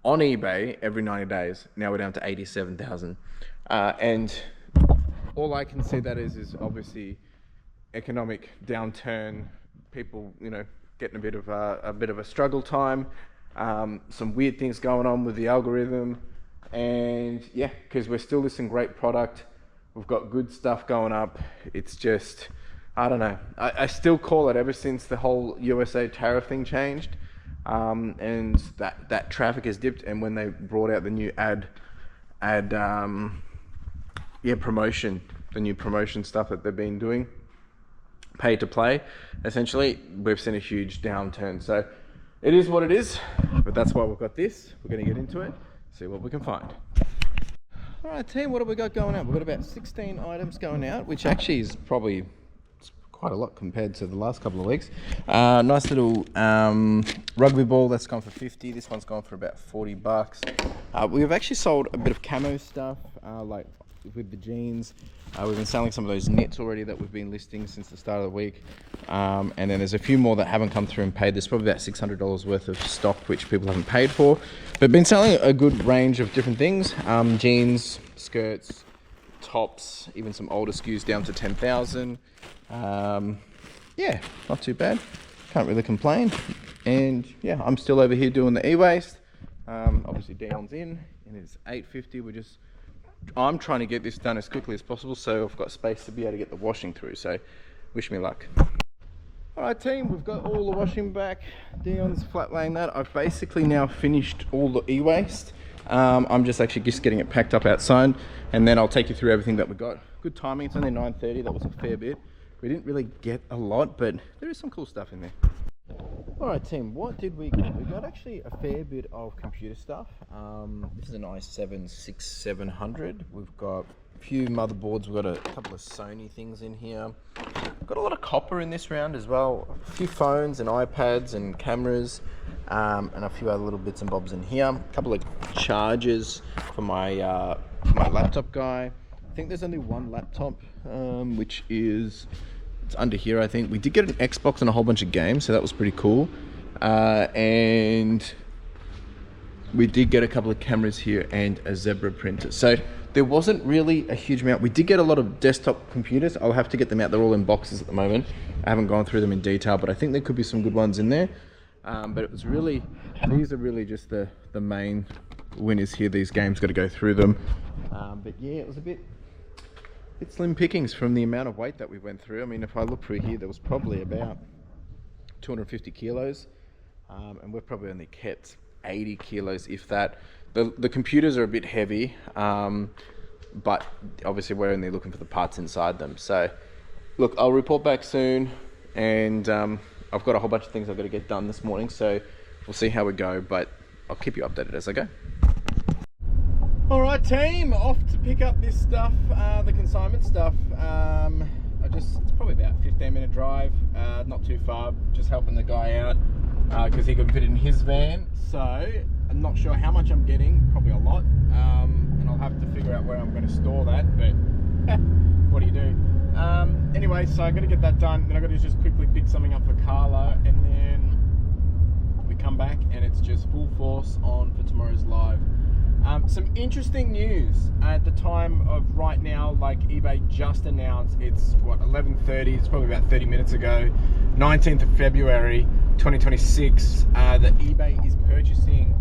on eBay every 90 days. Now we're down to 87,000. And all I can see that is obviously economic downturn, people, you know, getting a bit of a struggle time, some weird things going on with the algorithm, and yeah, because we're still listing great product, we've got good stuff going up. It's just, I don't know, I still call it, ever since the whole USA tariff thing changed, and that traffic has dipped, and when they brought out the new promotion, the new promotion stuff that they've been doing, pay to play, essentially, we've seen a huge downturn. So it is what it is, but that's why we've got this. We're going to get into it, see what we can find. All right, team, what have we got going out? We've got about 16 items going out, which actually is probably quite a lot compared to the last couple of weeks. Nice little rugby ball that's gone for 50. This one's gone for about 40 bucks. We've actually sold a bit of camo stuff, like with the jeans. We've been selling some of those knits already that we've been listing since the start of the week. And then there's a few more that haven't come through and paid. There's probably about $600 worth of stock which people haven't paid for. But been selling a good range of different things. Jeans, skirts, tops, even some older SKUs down to 10,000. Yeah, not too bad. Can't really complain. And yeah, I'm still over here doing the e-waste. Obviously Dion's in, and it's 8:50. I'm trying to get this done as quickly as possible, so I've got space to be able to get the washing through, so wish me luck. Alright team, we've got all the washing back. Dion's flat laying that. I've basically now finished all the e-waste. I'm just getting it packed up outside, and then I'll take you through everything that we got. Good timing, it's only 9:30, that was a fair bit. We didn't really get a lot, but there is some cool stuff in there. Alright team, what did we get? We got actually a fair bit of computer stuff. This is an i7-6700. We've got a few motherboards, we've got a couple of Sony things in here. Got a lot of copper in this round as well. A few phones and iPads and cameras, and a few other little bits and bobs in here. A couple of chargers for my laptop guy. I think there's only one laptop, which is... it's under here, I think. We did get an Xbox and a whole bunch of games, so that was pretty cool. And we did get a couple of cameras here and a Zebra printer. So there wasn't really a huge amount. We did get a lot of desktop computers. I'll have to get them out. They're all in boxes at the moment. I haven't gone through them in detail, but I think there could be some good ones in there. But it was really, these are really just the main winners here. These games, got to go through them. But yeah, it was a bit slim pickings from the amount of weight that we went through. I mean, if I look through here, there was probably about 250 kilos, and we've probably only kept 80 kilos, if that. The computers are a bit heavy, but obviously we're only looking for the parts inside them. So look, I'll report back soon, and I've got a whole bunch of things I've got to get done this morning, so we'll see how we go, but I'll keep you updated as I go. Alright team, off to pick up this stuff, the consignment stuff. It's probably about a 15-minute drive, not too far, just helping the guy out because he couldn't fit it in his van. So I'm not sure how much I'm getting, probably a lot, and I'll have to figure out where I'm going to store that, but what do you do? Anyway, so I got to get that done, then I got to just quickly pick something up for Carla, and then we come back and it's just full force on for tomorrow's live. Some interesting news at the time of right now, like eBay just announced, it's what, 11:30, it's probably about 30 minutes ago, 19th of February 2026, that eBay is purchasing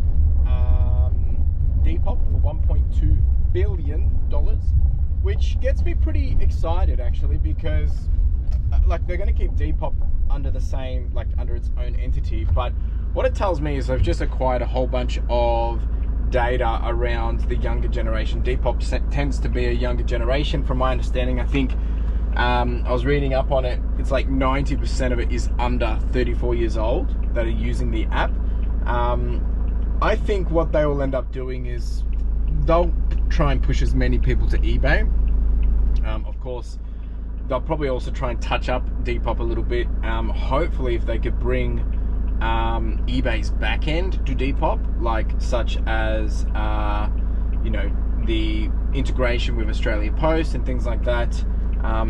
Depop for $1.2 billion, which gets me pretty excited actually, because like they're going to keep Depop under the same, like under its own entity, but what it tells me is they've just acquired a whole bunch of data around the younger generation. Depop tends to be a younger generation from my understanding. I think I was reading up on it, it's like 90% of it is under 34 years old that are using the app. I think what they will end up doing is they'll try and push as many people to eBay. Of course, they'll probably also try and touch up Depop a little bit. Hopefully if they could bring eBay's backend to Depop, like such as you know, the integration with Australia Post and things like that,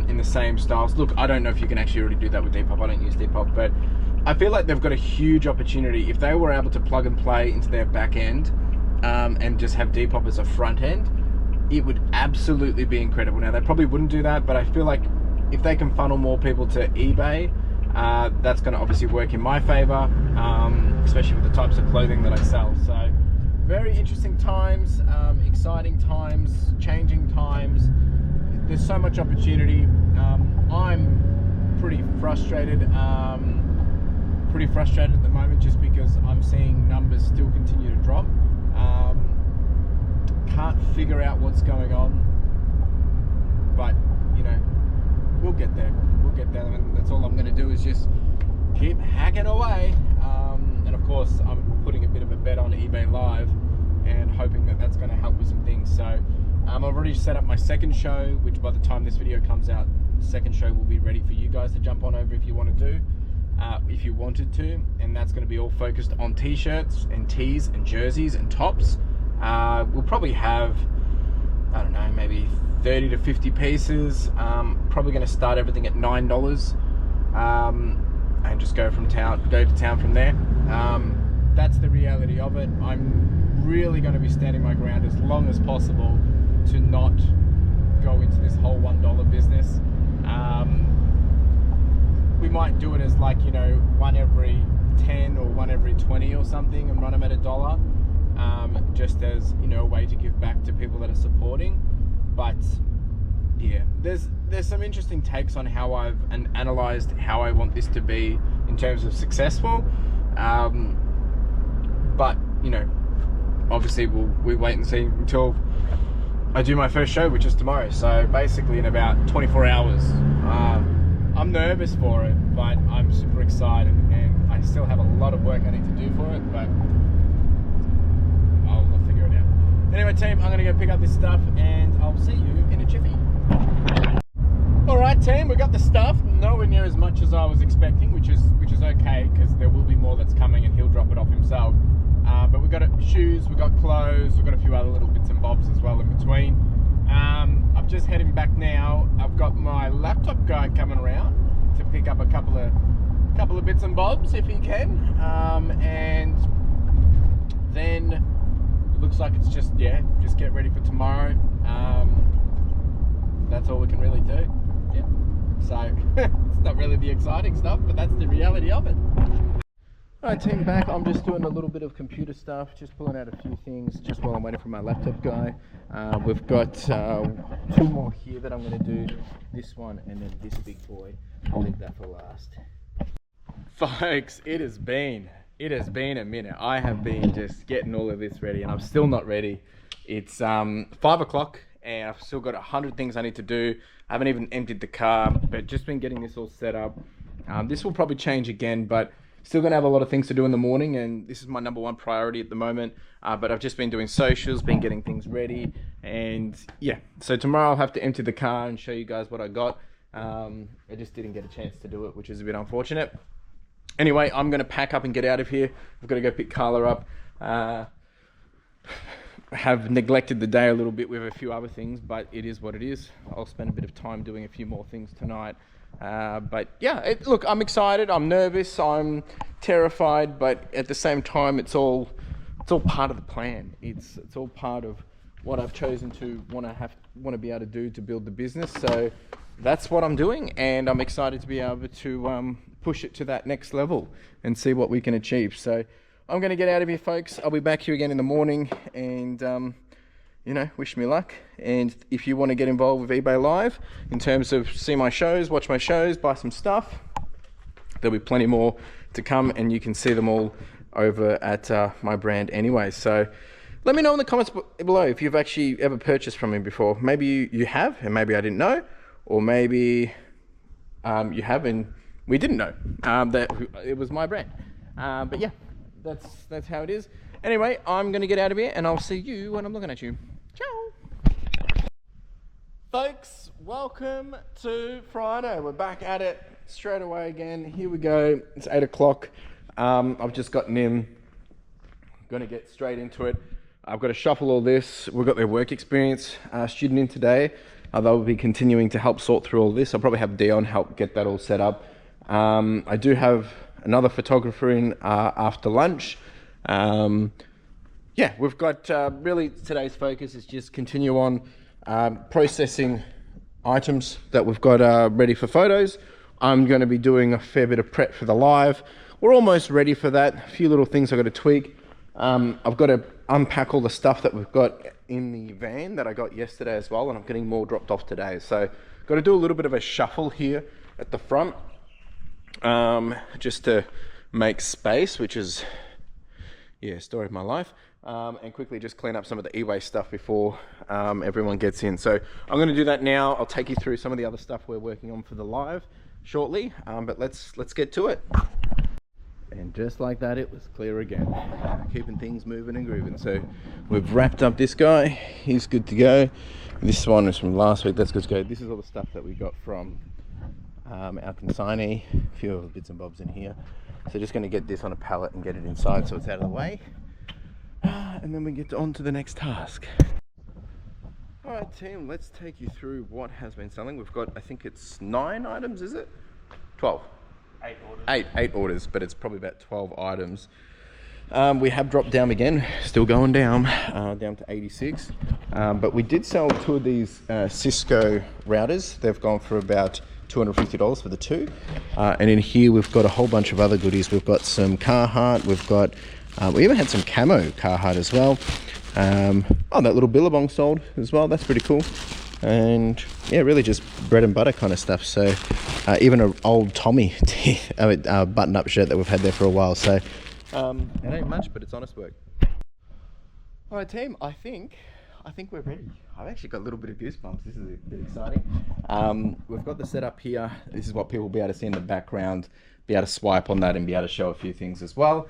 in the same styles. Look, I don't know if you can actually already do that with Depop. I don't use Depop, but I feel like they've got a huge opportunity if they were able to plug and play into their back end and just have Depop as a front end. It would absolutely be incredible. Now, they probably wouldn't do that, but I feel like if they can funnel more people to eBay, that's going to obviously work in my favor, especially with the types of clothing that I sell. So very interesting times, exciting times, changing times. There's so much opportunity. I'm pretty frustrated at the moment, just because I'm seeing numbers still continue to drop. Can't figure out what's going on, but you know, we'll get there. And that's all I'm going to do is just keep hacking away. And of course, I'm putting a bit of a bet on eBay Live and hoping that that's going to help with some things. So I've already set up my second show, which by the time this video comes out, the second show will be ready for you guys to jump on over if you want to do, if you wanted to. And that's going to be all focused on t-shirts and tees and jerseys and tops. We'll probably have, I don't know, maybe 30 to 50 pieces. Probably going to start everything at $9 and just go to town from there. That's the reality of it. I'm really going to be standing my ground as long as possible to not go into this whole $1 business. We might do it as, like, you know, one every 10 or one every 20 or something, and run them at $1. Just as, you know, a way to give back to people that are supporting. But yeah, there's some interesting takes on how I've analyzed how I want this to be in terms of successful. But you know, obviously we wait and see until I do my first show, which is tomorrow. So basically in about 24 hours. I'm nervous for it, but I'm super excited, and I still have a lot of work I need to do for it, but I'll figure it out. Anyway, team, I'm gonna go pick up this stuff and I'll see you in a jiffy. Alright, team, we got the stuff. Nowhere near as much as I was expecting, which is okay, because there will be more that's coming and he'll drop it off himself. But we've got shoes, we've got clothes, we've got a few other little bits and bobs as well in between. I'm just heading back now. I've got my laptop guy coming around to pick up a couple of bits and bobs if he can. And then looks like it's just get ready for tomorrow. That's all we can really do. Yeah. So it's not really the exciting stuff, but that's the reality of it. Alright, team, back. I'm just doing a little bit of computer stuff, just pulling out a few things just while I'm waiting for my laptop guy. We've got 2 more here that I'm going to do. This one and then this big boy. I'll leave that for last. Folks, it has been a minute. I have been just getting all of this ready and I'm still not ready. It's 5 o'clock and I've still got 100 things I need to do. I haven't even emptied the car, but just been getting this all set up. This will probably change again, but still gonna have a lot of things to do in the morning, and this is my #1 priority at the moment. But I've just been doing socials, been getting things ready, and yeah. So tomorrow I'll have to empty the car and show you guys what I got. I just didn't get a chance to do it, which is a bit unfortunate. Anyway, I'm gonna pack up and get out of here. I've got to go pick Carla up. Have neglected the day a little bit with a few other things, but it is what it is. I'll spend a bit of time doing a few more things tonight. But yeah, look, I'm excited, I'm nervous, I'm terrified, but at the same time, it's all part of the plan. It's all part of what I've chosen to want to be able to do to build the business. So that's what I'm doing, and I'm excited to be able to push it to that next level and see what we can achieve. So I'm going to get out of here, folks. I'll be back here again in the morning, and you know, wish me luck. And if you want to get involved with eBay Live in terms of see my shows, watch my shows, buy some stuff, there'll be plenty more to come, and you can see them all over at my brand anyway. So let me know in the comments below if you've actually ever purchased from me before. Maybe you have, and maybe I didn't know, or maybe you have and we didn't know that it was my brand. But yeah, that's how it is. Anyway, I'm going to get out of here, and I'll see you when I'm looking at you. Ciao. Folks, welcome to Friday. We're back at it straight away again. Here we go. It's 8 o'clock. I've just gotten in. I'm going to get straight into it. I've got to shuffle all this. We've got their work experience student in today. they'll be continuing to help sort through all this. I'll probably have Dion help get that all set up. I do have another photographer in after lunch. Yeah, we've got really today's focus is just continue on processing items that we've got ready for photos. I'm going to be doing a fair bit of prep for the live. We're almost ready for that. A few little things I've got to tweak. I've got to unpack all the stuff that we've got in the van that I got yesterday as well, and I'm getting more dropped off today. So got to do a little bit of a shuffle here at the front, just to make space, which is, yeah, story of my life. And quickly just clean up some of the e-waste stuff before everyone gets in. So I'm going to do that now. I'll take you through some of the other stuff we're working on for the live shortly, but let's get to it. And just like that, it was clear again, keeping things moving and grooving. So we've wrapped up this guy, he's good to go. This one is from last week, that's good to go. This is all the stuff that we got from our consignee, a few other bits and bobs in here. So just going to get this on a pallet and get it inside so it's out of the way, and then we get on to the next task. All right team, let's take you through what has been selling. We've got, I think it's 9 items, is it? 12. 8 orders. Eight orders, but it's probably about 12 items. We have dropped down again, still going down, down to 86. But we did sell 2 of these Cisco routers. They've gone for about $250 for the 2. And in here we've got a whole bunch of other goodies. We've got some Carhartt, we've got, we even had some camo Carhartt as well. Oh, that little Billabong sold as well, that's pretty cool. And yeah, really just bread and butter kind of stuff. So even an old Tommy button up shirt that we've had there for a while. So it ain't much, but it's honest work. All right team, I think we're ready. I've actually got a little bit of goosebumps. This is a bit exciting. We've got the setup here. This is what people will be able to see in the background, be able to swipe on that and be able to show a few things as well.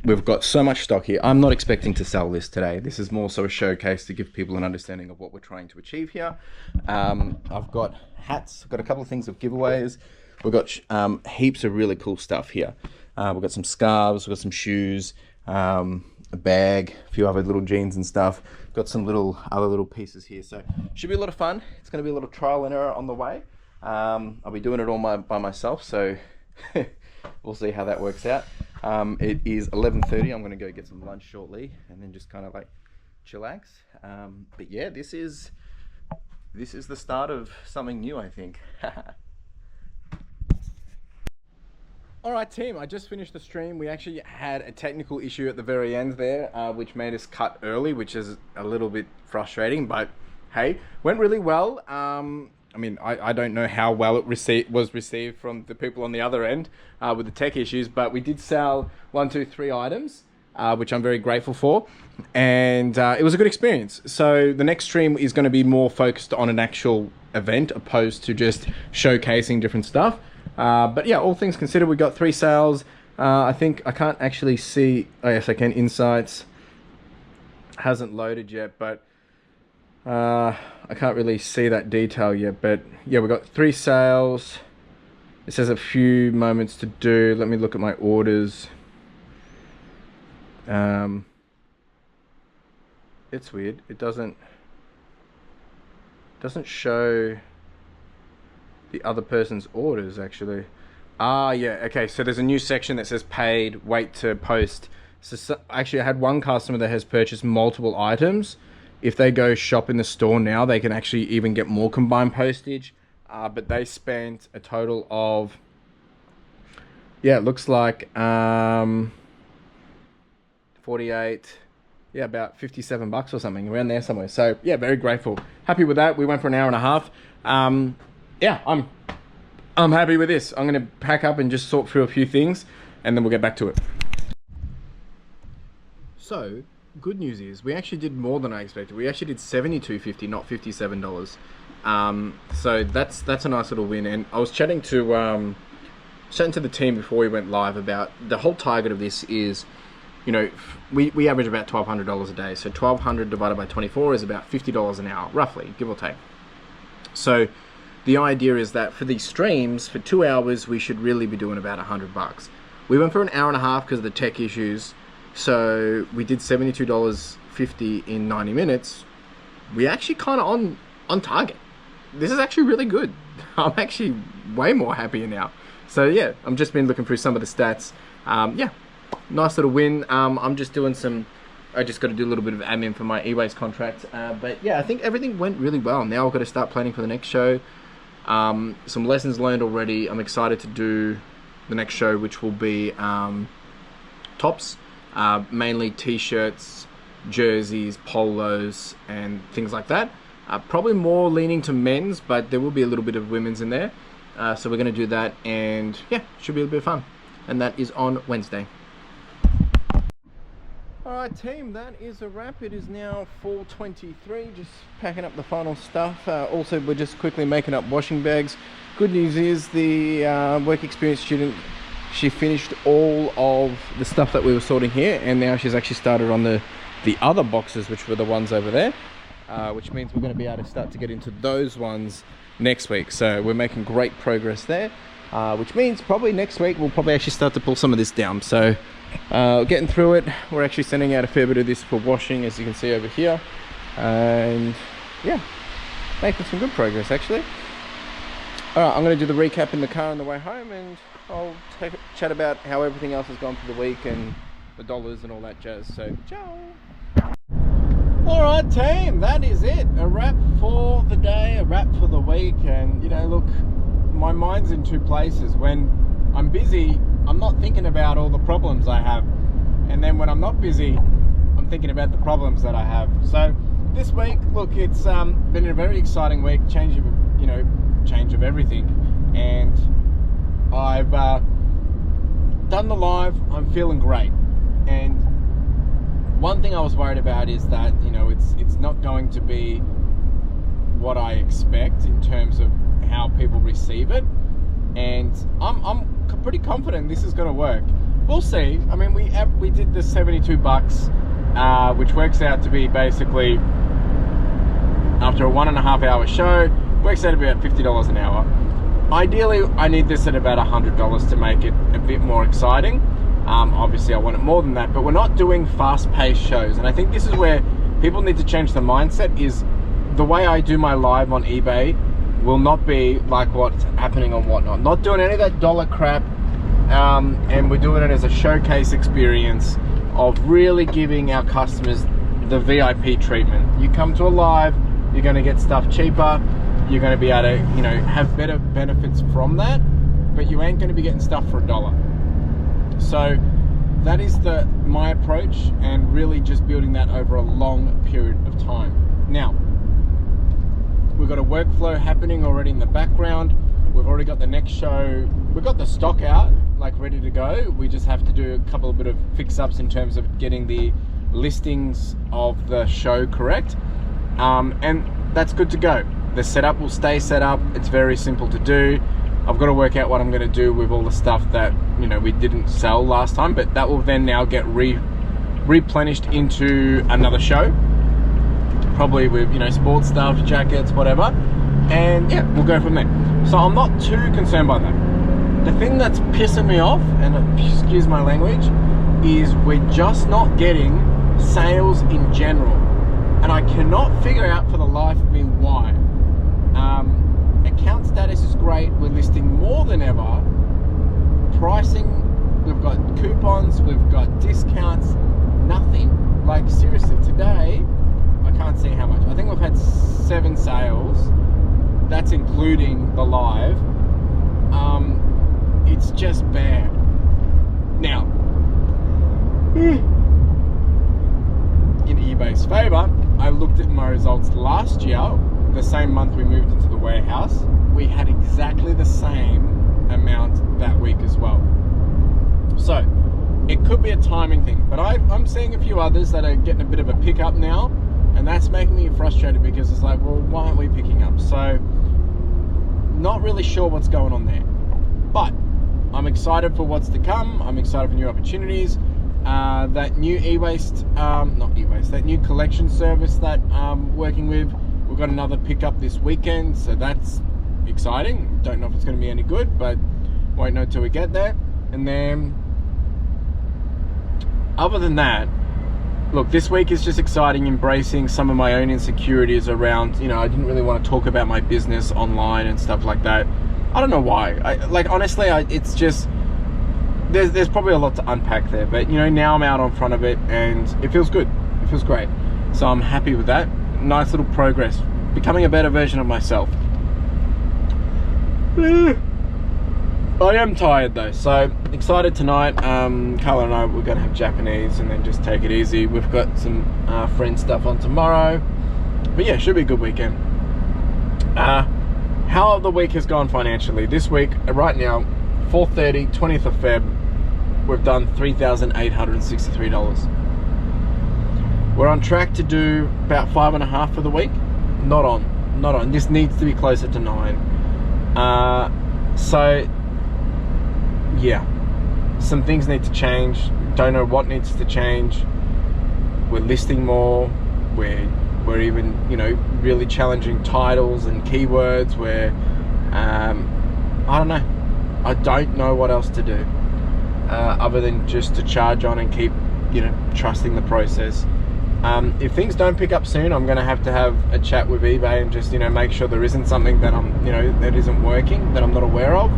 We've got so much stock here. I'm not expecting to sell this today. This is more so a showcase to give people an understanding of what we're trying to achieve here. I've got hats, I've got a couple of things of giveaways. We've got heaps of really cool stuff here. We've got some scarves, we've got some shoes, a bag, a few other little jeans and stuff. Got some other little pieces here. So should be a lot of fun. It's going to be a little trial and error on the way. I'll be doing it all by myself, so we'll see how that works out. It is 11:30. I'm going to go get some lunch shortly and then just kind of like chillax. But yeah, this is the start of something new, I think. All right team, I just finished the stream. We actually had a technical issue at the very end there, which made us cut early, which is a little bit frustrating, but hey, went really well. I mean, I don't know how well it was received from the people on the other end with the tech issues, but we did sell 1, 2, 3 items, which I'm very grateful for, and it was a good experience. So the next stream is going to be more focused on an actual event opposed to just showcasing different stuff. But yeah, all things considered, we got 3 sales. I think I can't actually see, oh yes I can, insights hasn't loaded yet, but I can't really see that detail yet. But yeah, we got 3 sales. It says a few moments to do. Let me look at my orders. It's weird, it doesn't show the other person's orders actually. Yeah, okay, so there's a new section that says paid, wait to post. So actually I had one customer that has purchased multiple items. If they go shop in the store now, they can actually even get more combined postage. But they spent a total of, yeah, it looks like 48, yeah, about 57 bucks or something, around there somewhere. So yeah, very grateful, happy with that. We went for an hour and a half. Yeah, I'm happy with this. I'm gonna pack up and just sort through a few things and then we'll get back to it. So good news is we actually did more than I expected. We actually did $72.50, not $57. So that's a nice little win. And I was chatting to the team before we went live about the whole target of this is, you know, we average about $1,200 a day. So 1,200 divided by 24 is about $50 an hour, roughly, give or take. So the idea is that for these streams, for 2 hours, we should really be doing about $100. We went for an hour and a half because of the tech issues. So we did $72.50 in 90 minutes. We actually kind of on target. This is actually really good. I'm actually way more happier now. So yeah, I'm just been looking through some of the stats. Yeah, nice little win. I'm just doing I just got to do a little bit of admin for my eWaste contract. But yeah, I think everything went really well. Now I've got to start planning for the next show. Some lessons learned already. I'm excited to do the next show, which will be tops, mainly t-shirts, jerseys, polos, and things like that. Probably more leaning to men's, but there will be a little bit of women's in there. So we're going to do that, and yeah, should be a bit of fun. And that is on Wednesday. Alright team, that is a wrap. It is now 4:23, just packing up the final stuff. Also, we're just quickly making up washing bags. Good news is the work experience student, she finished all of the stuff that we were sorting here, and now she's actually started on the other boxes, which were the ones over there, which means we're going to be able to start to get into those ones next week. So we're making great progress there, which means probably next week we'll probably actually start to pull some of this down. So getting through it. We're actually sending out a fair bit of this for washing, as you can see over here, and yeah, making some good progress actually. Alright, I'm going to do the recap in the car on the way home, and I'll chat about how everything else has gone for the week and the dollars and all that jazz. So ciao. Alright team, that is it. A wrap for the day, a wrap for the week. And you know, look, my mind's in two places. When I'm busy, I'm not thinking about all the problems I have, and then when I'm not busy, I'm thinking about the problems that I have. So this week, look, it's been a very exciting week, change of everything, and I've done the live. I'm feeling great, and one thing I was worried about is that, you know, it's not going to be what I expect in terms of how people receive it, and I'm pretty confident this is going to work. We'll see. I mean, we did the $72, which works out to be basically, after a 1.5 hour show, works out to be about $50 an hour. Ideally, I need this at about $100 to make it a bit more exciting. Obviously I want it more than that, but we're not doing fast-paced shows, and I think this is where people need to change the mindset. Is the way I do my live on eBay will not be like what's happening on Whatnot. Not doing any of that dollar crap, and we're doing it as a showcase experience of really giving our customers the VIP treatment. You come to a live, you're going to get stuff cheaper, you're going to be able to, you know, have better benefits from that, but you ain't going to be getting stuff for $1. So that is my approach, and really just building that over a long period of time. Now, we've got a workflow happening already in the background. We've already got the next show. We've got the stock out, like ready to go. We just have to do a couple of bit of fix-ups in terms of getting the listings of the show correct. And that's good to go. The setup will stay set up. It's very simple to do. I've got to work out what I'm going to do with all the stuff that, you know, we didn't sell last time, but that will then now get replenished into another show, probably with, you know, sports stuff, jackets, whatever, and yeah, we'll go from there. So I'm not too concerned by that. The thing that's pissing me off, and excuse my language, is we're just not getting sales in general, and I cannot figure out for the life of me why. Account status is great, we're listing more than ever. Pricing, we've got coupons, we've got discounts, nothing. Like seriously, today, I can't see how much. I think we've had 7 sales. That's including the live. It's just bad. Now, in eBay's favor, I looked at my results last year, the same month we moved into the warehouse. We had exactly the same amount that week as well. So it could be a timing thing, but I'm seeing a few others that are getting a bit of a pickup now, and that's making me frustrated, because it's like, well, why aren't we picking up? So not really sure what's going on there, but I'm excited for what's to come. I'm excited for new opportunities. That new that new collection service that I'm working with, we've got another pickup this weekend, so that's exciting. Don't know if it's going to be any good, but won't know till we get there. And then other than that, look, this week is just exciting, embracing some of my own insecurities around, you know, I didn't really want to talk about my business online and stuff like that. I don't know why. Honestly, it's just, there's probably a lot to unpack there, but you know, now I'm out on front of it and it feels good. It feels great. So I'm happy with that. Nice little progress. Becoming a better version of myself. I am tired though, so excited tonight. Carla and I, we're gonna have Japanese and then just take it easy. We've got some friend stuff on tomorrow, but yeah, should be a good weekend. How the week has gone financially this week, right now, 4:30, 20th of Feb, we've done $3,863. We're on track to do about 5.5 for the week. Not on. This needs to be closer to 9. So yeah, some things need to change. Don't know what needs to change. We're listing more. We're even, you know, really challenging titles and keywords. Where I don't know. I don't know what else to do other than just to charge on and keep, you know, trusting the process. If things don't pick up soon, I'm going to have a chat with eBay and just, you know, make sure there isn't something that that isn't working, that I'm not aware of.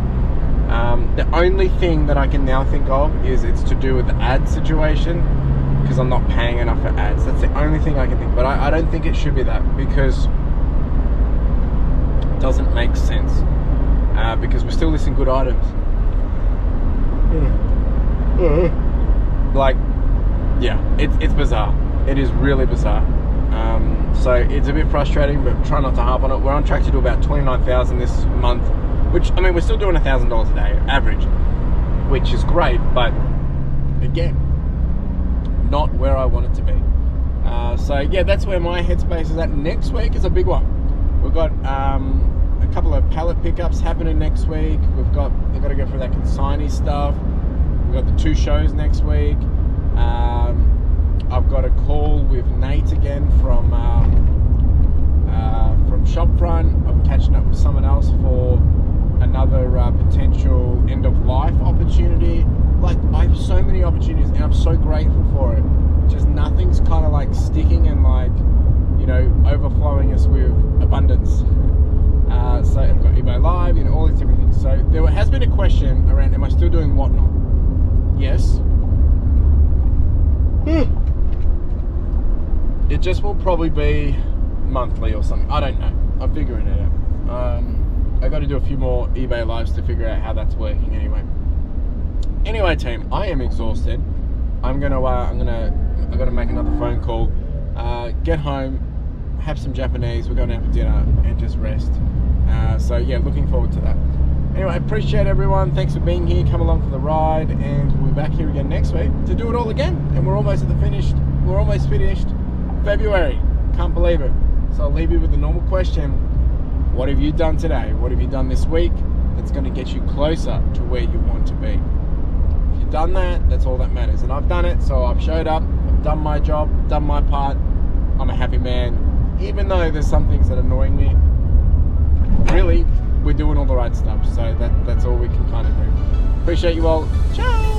The only thing that I can now think of is it's to do with the ad situation, because I'm not paying enough for ads. That's the only thing I can think. But I don't think it should be that, because it doesn't make sense. Because we're still listing good items. Like, yeah, it's bizarre. It is really bizarre. So it's a bit frustrating, but try not to harp on it. We're on track to do about 29,000 this month, which, I mean, we're still doing $1,000 a day average, which is great, but again, not where I want it to be. So yeah, that's where my headspace is at. Next week is a big one. We've got a couple of pallet pickups happening next week. I've got to go through that consignee stuff. We've got the 2 shows next week. I've got a call with Nate again from Shopfront. I'm catching up with someone else for another potential end of life opportunity. Like, I have so many opportunities and I'm so grateful for it. Just nothing's kind of like sticking and like, you know, overflowing us with abundance. So I've got eBay Live, you know, all these different things. So there has been a question around, am I still doing Whatnot? Yes. It just will probably be monthly or something. I don't know. I'm figuring it out. I got to do a few more eBay Lives to figure out how that's working anyway. Team, I am exhausted. I gotta make another phone call, get home, have some Japanese, we're going out for dinner and just rest. So yeah, looking forward to that. Anyway, appreciate everyone. Thanks for being here. Come along for the ride, and we'll be back here again next week to do it all again. And we're almost finished February. Can't believe it. So I'll leave you with the normal question. What have you done today? What have you done this week that's going to get you closer to where you want to be? If you've done that, that's all that matters. And I've done it, so I've showed up, I've done my job, done my part. I'm a happy man. Even though there's some things that are annoying me, really, we're doing all the right stuff. So that's all we can kind of do. Appreciate you all. Ciao!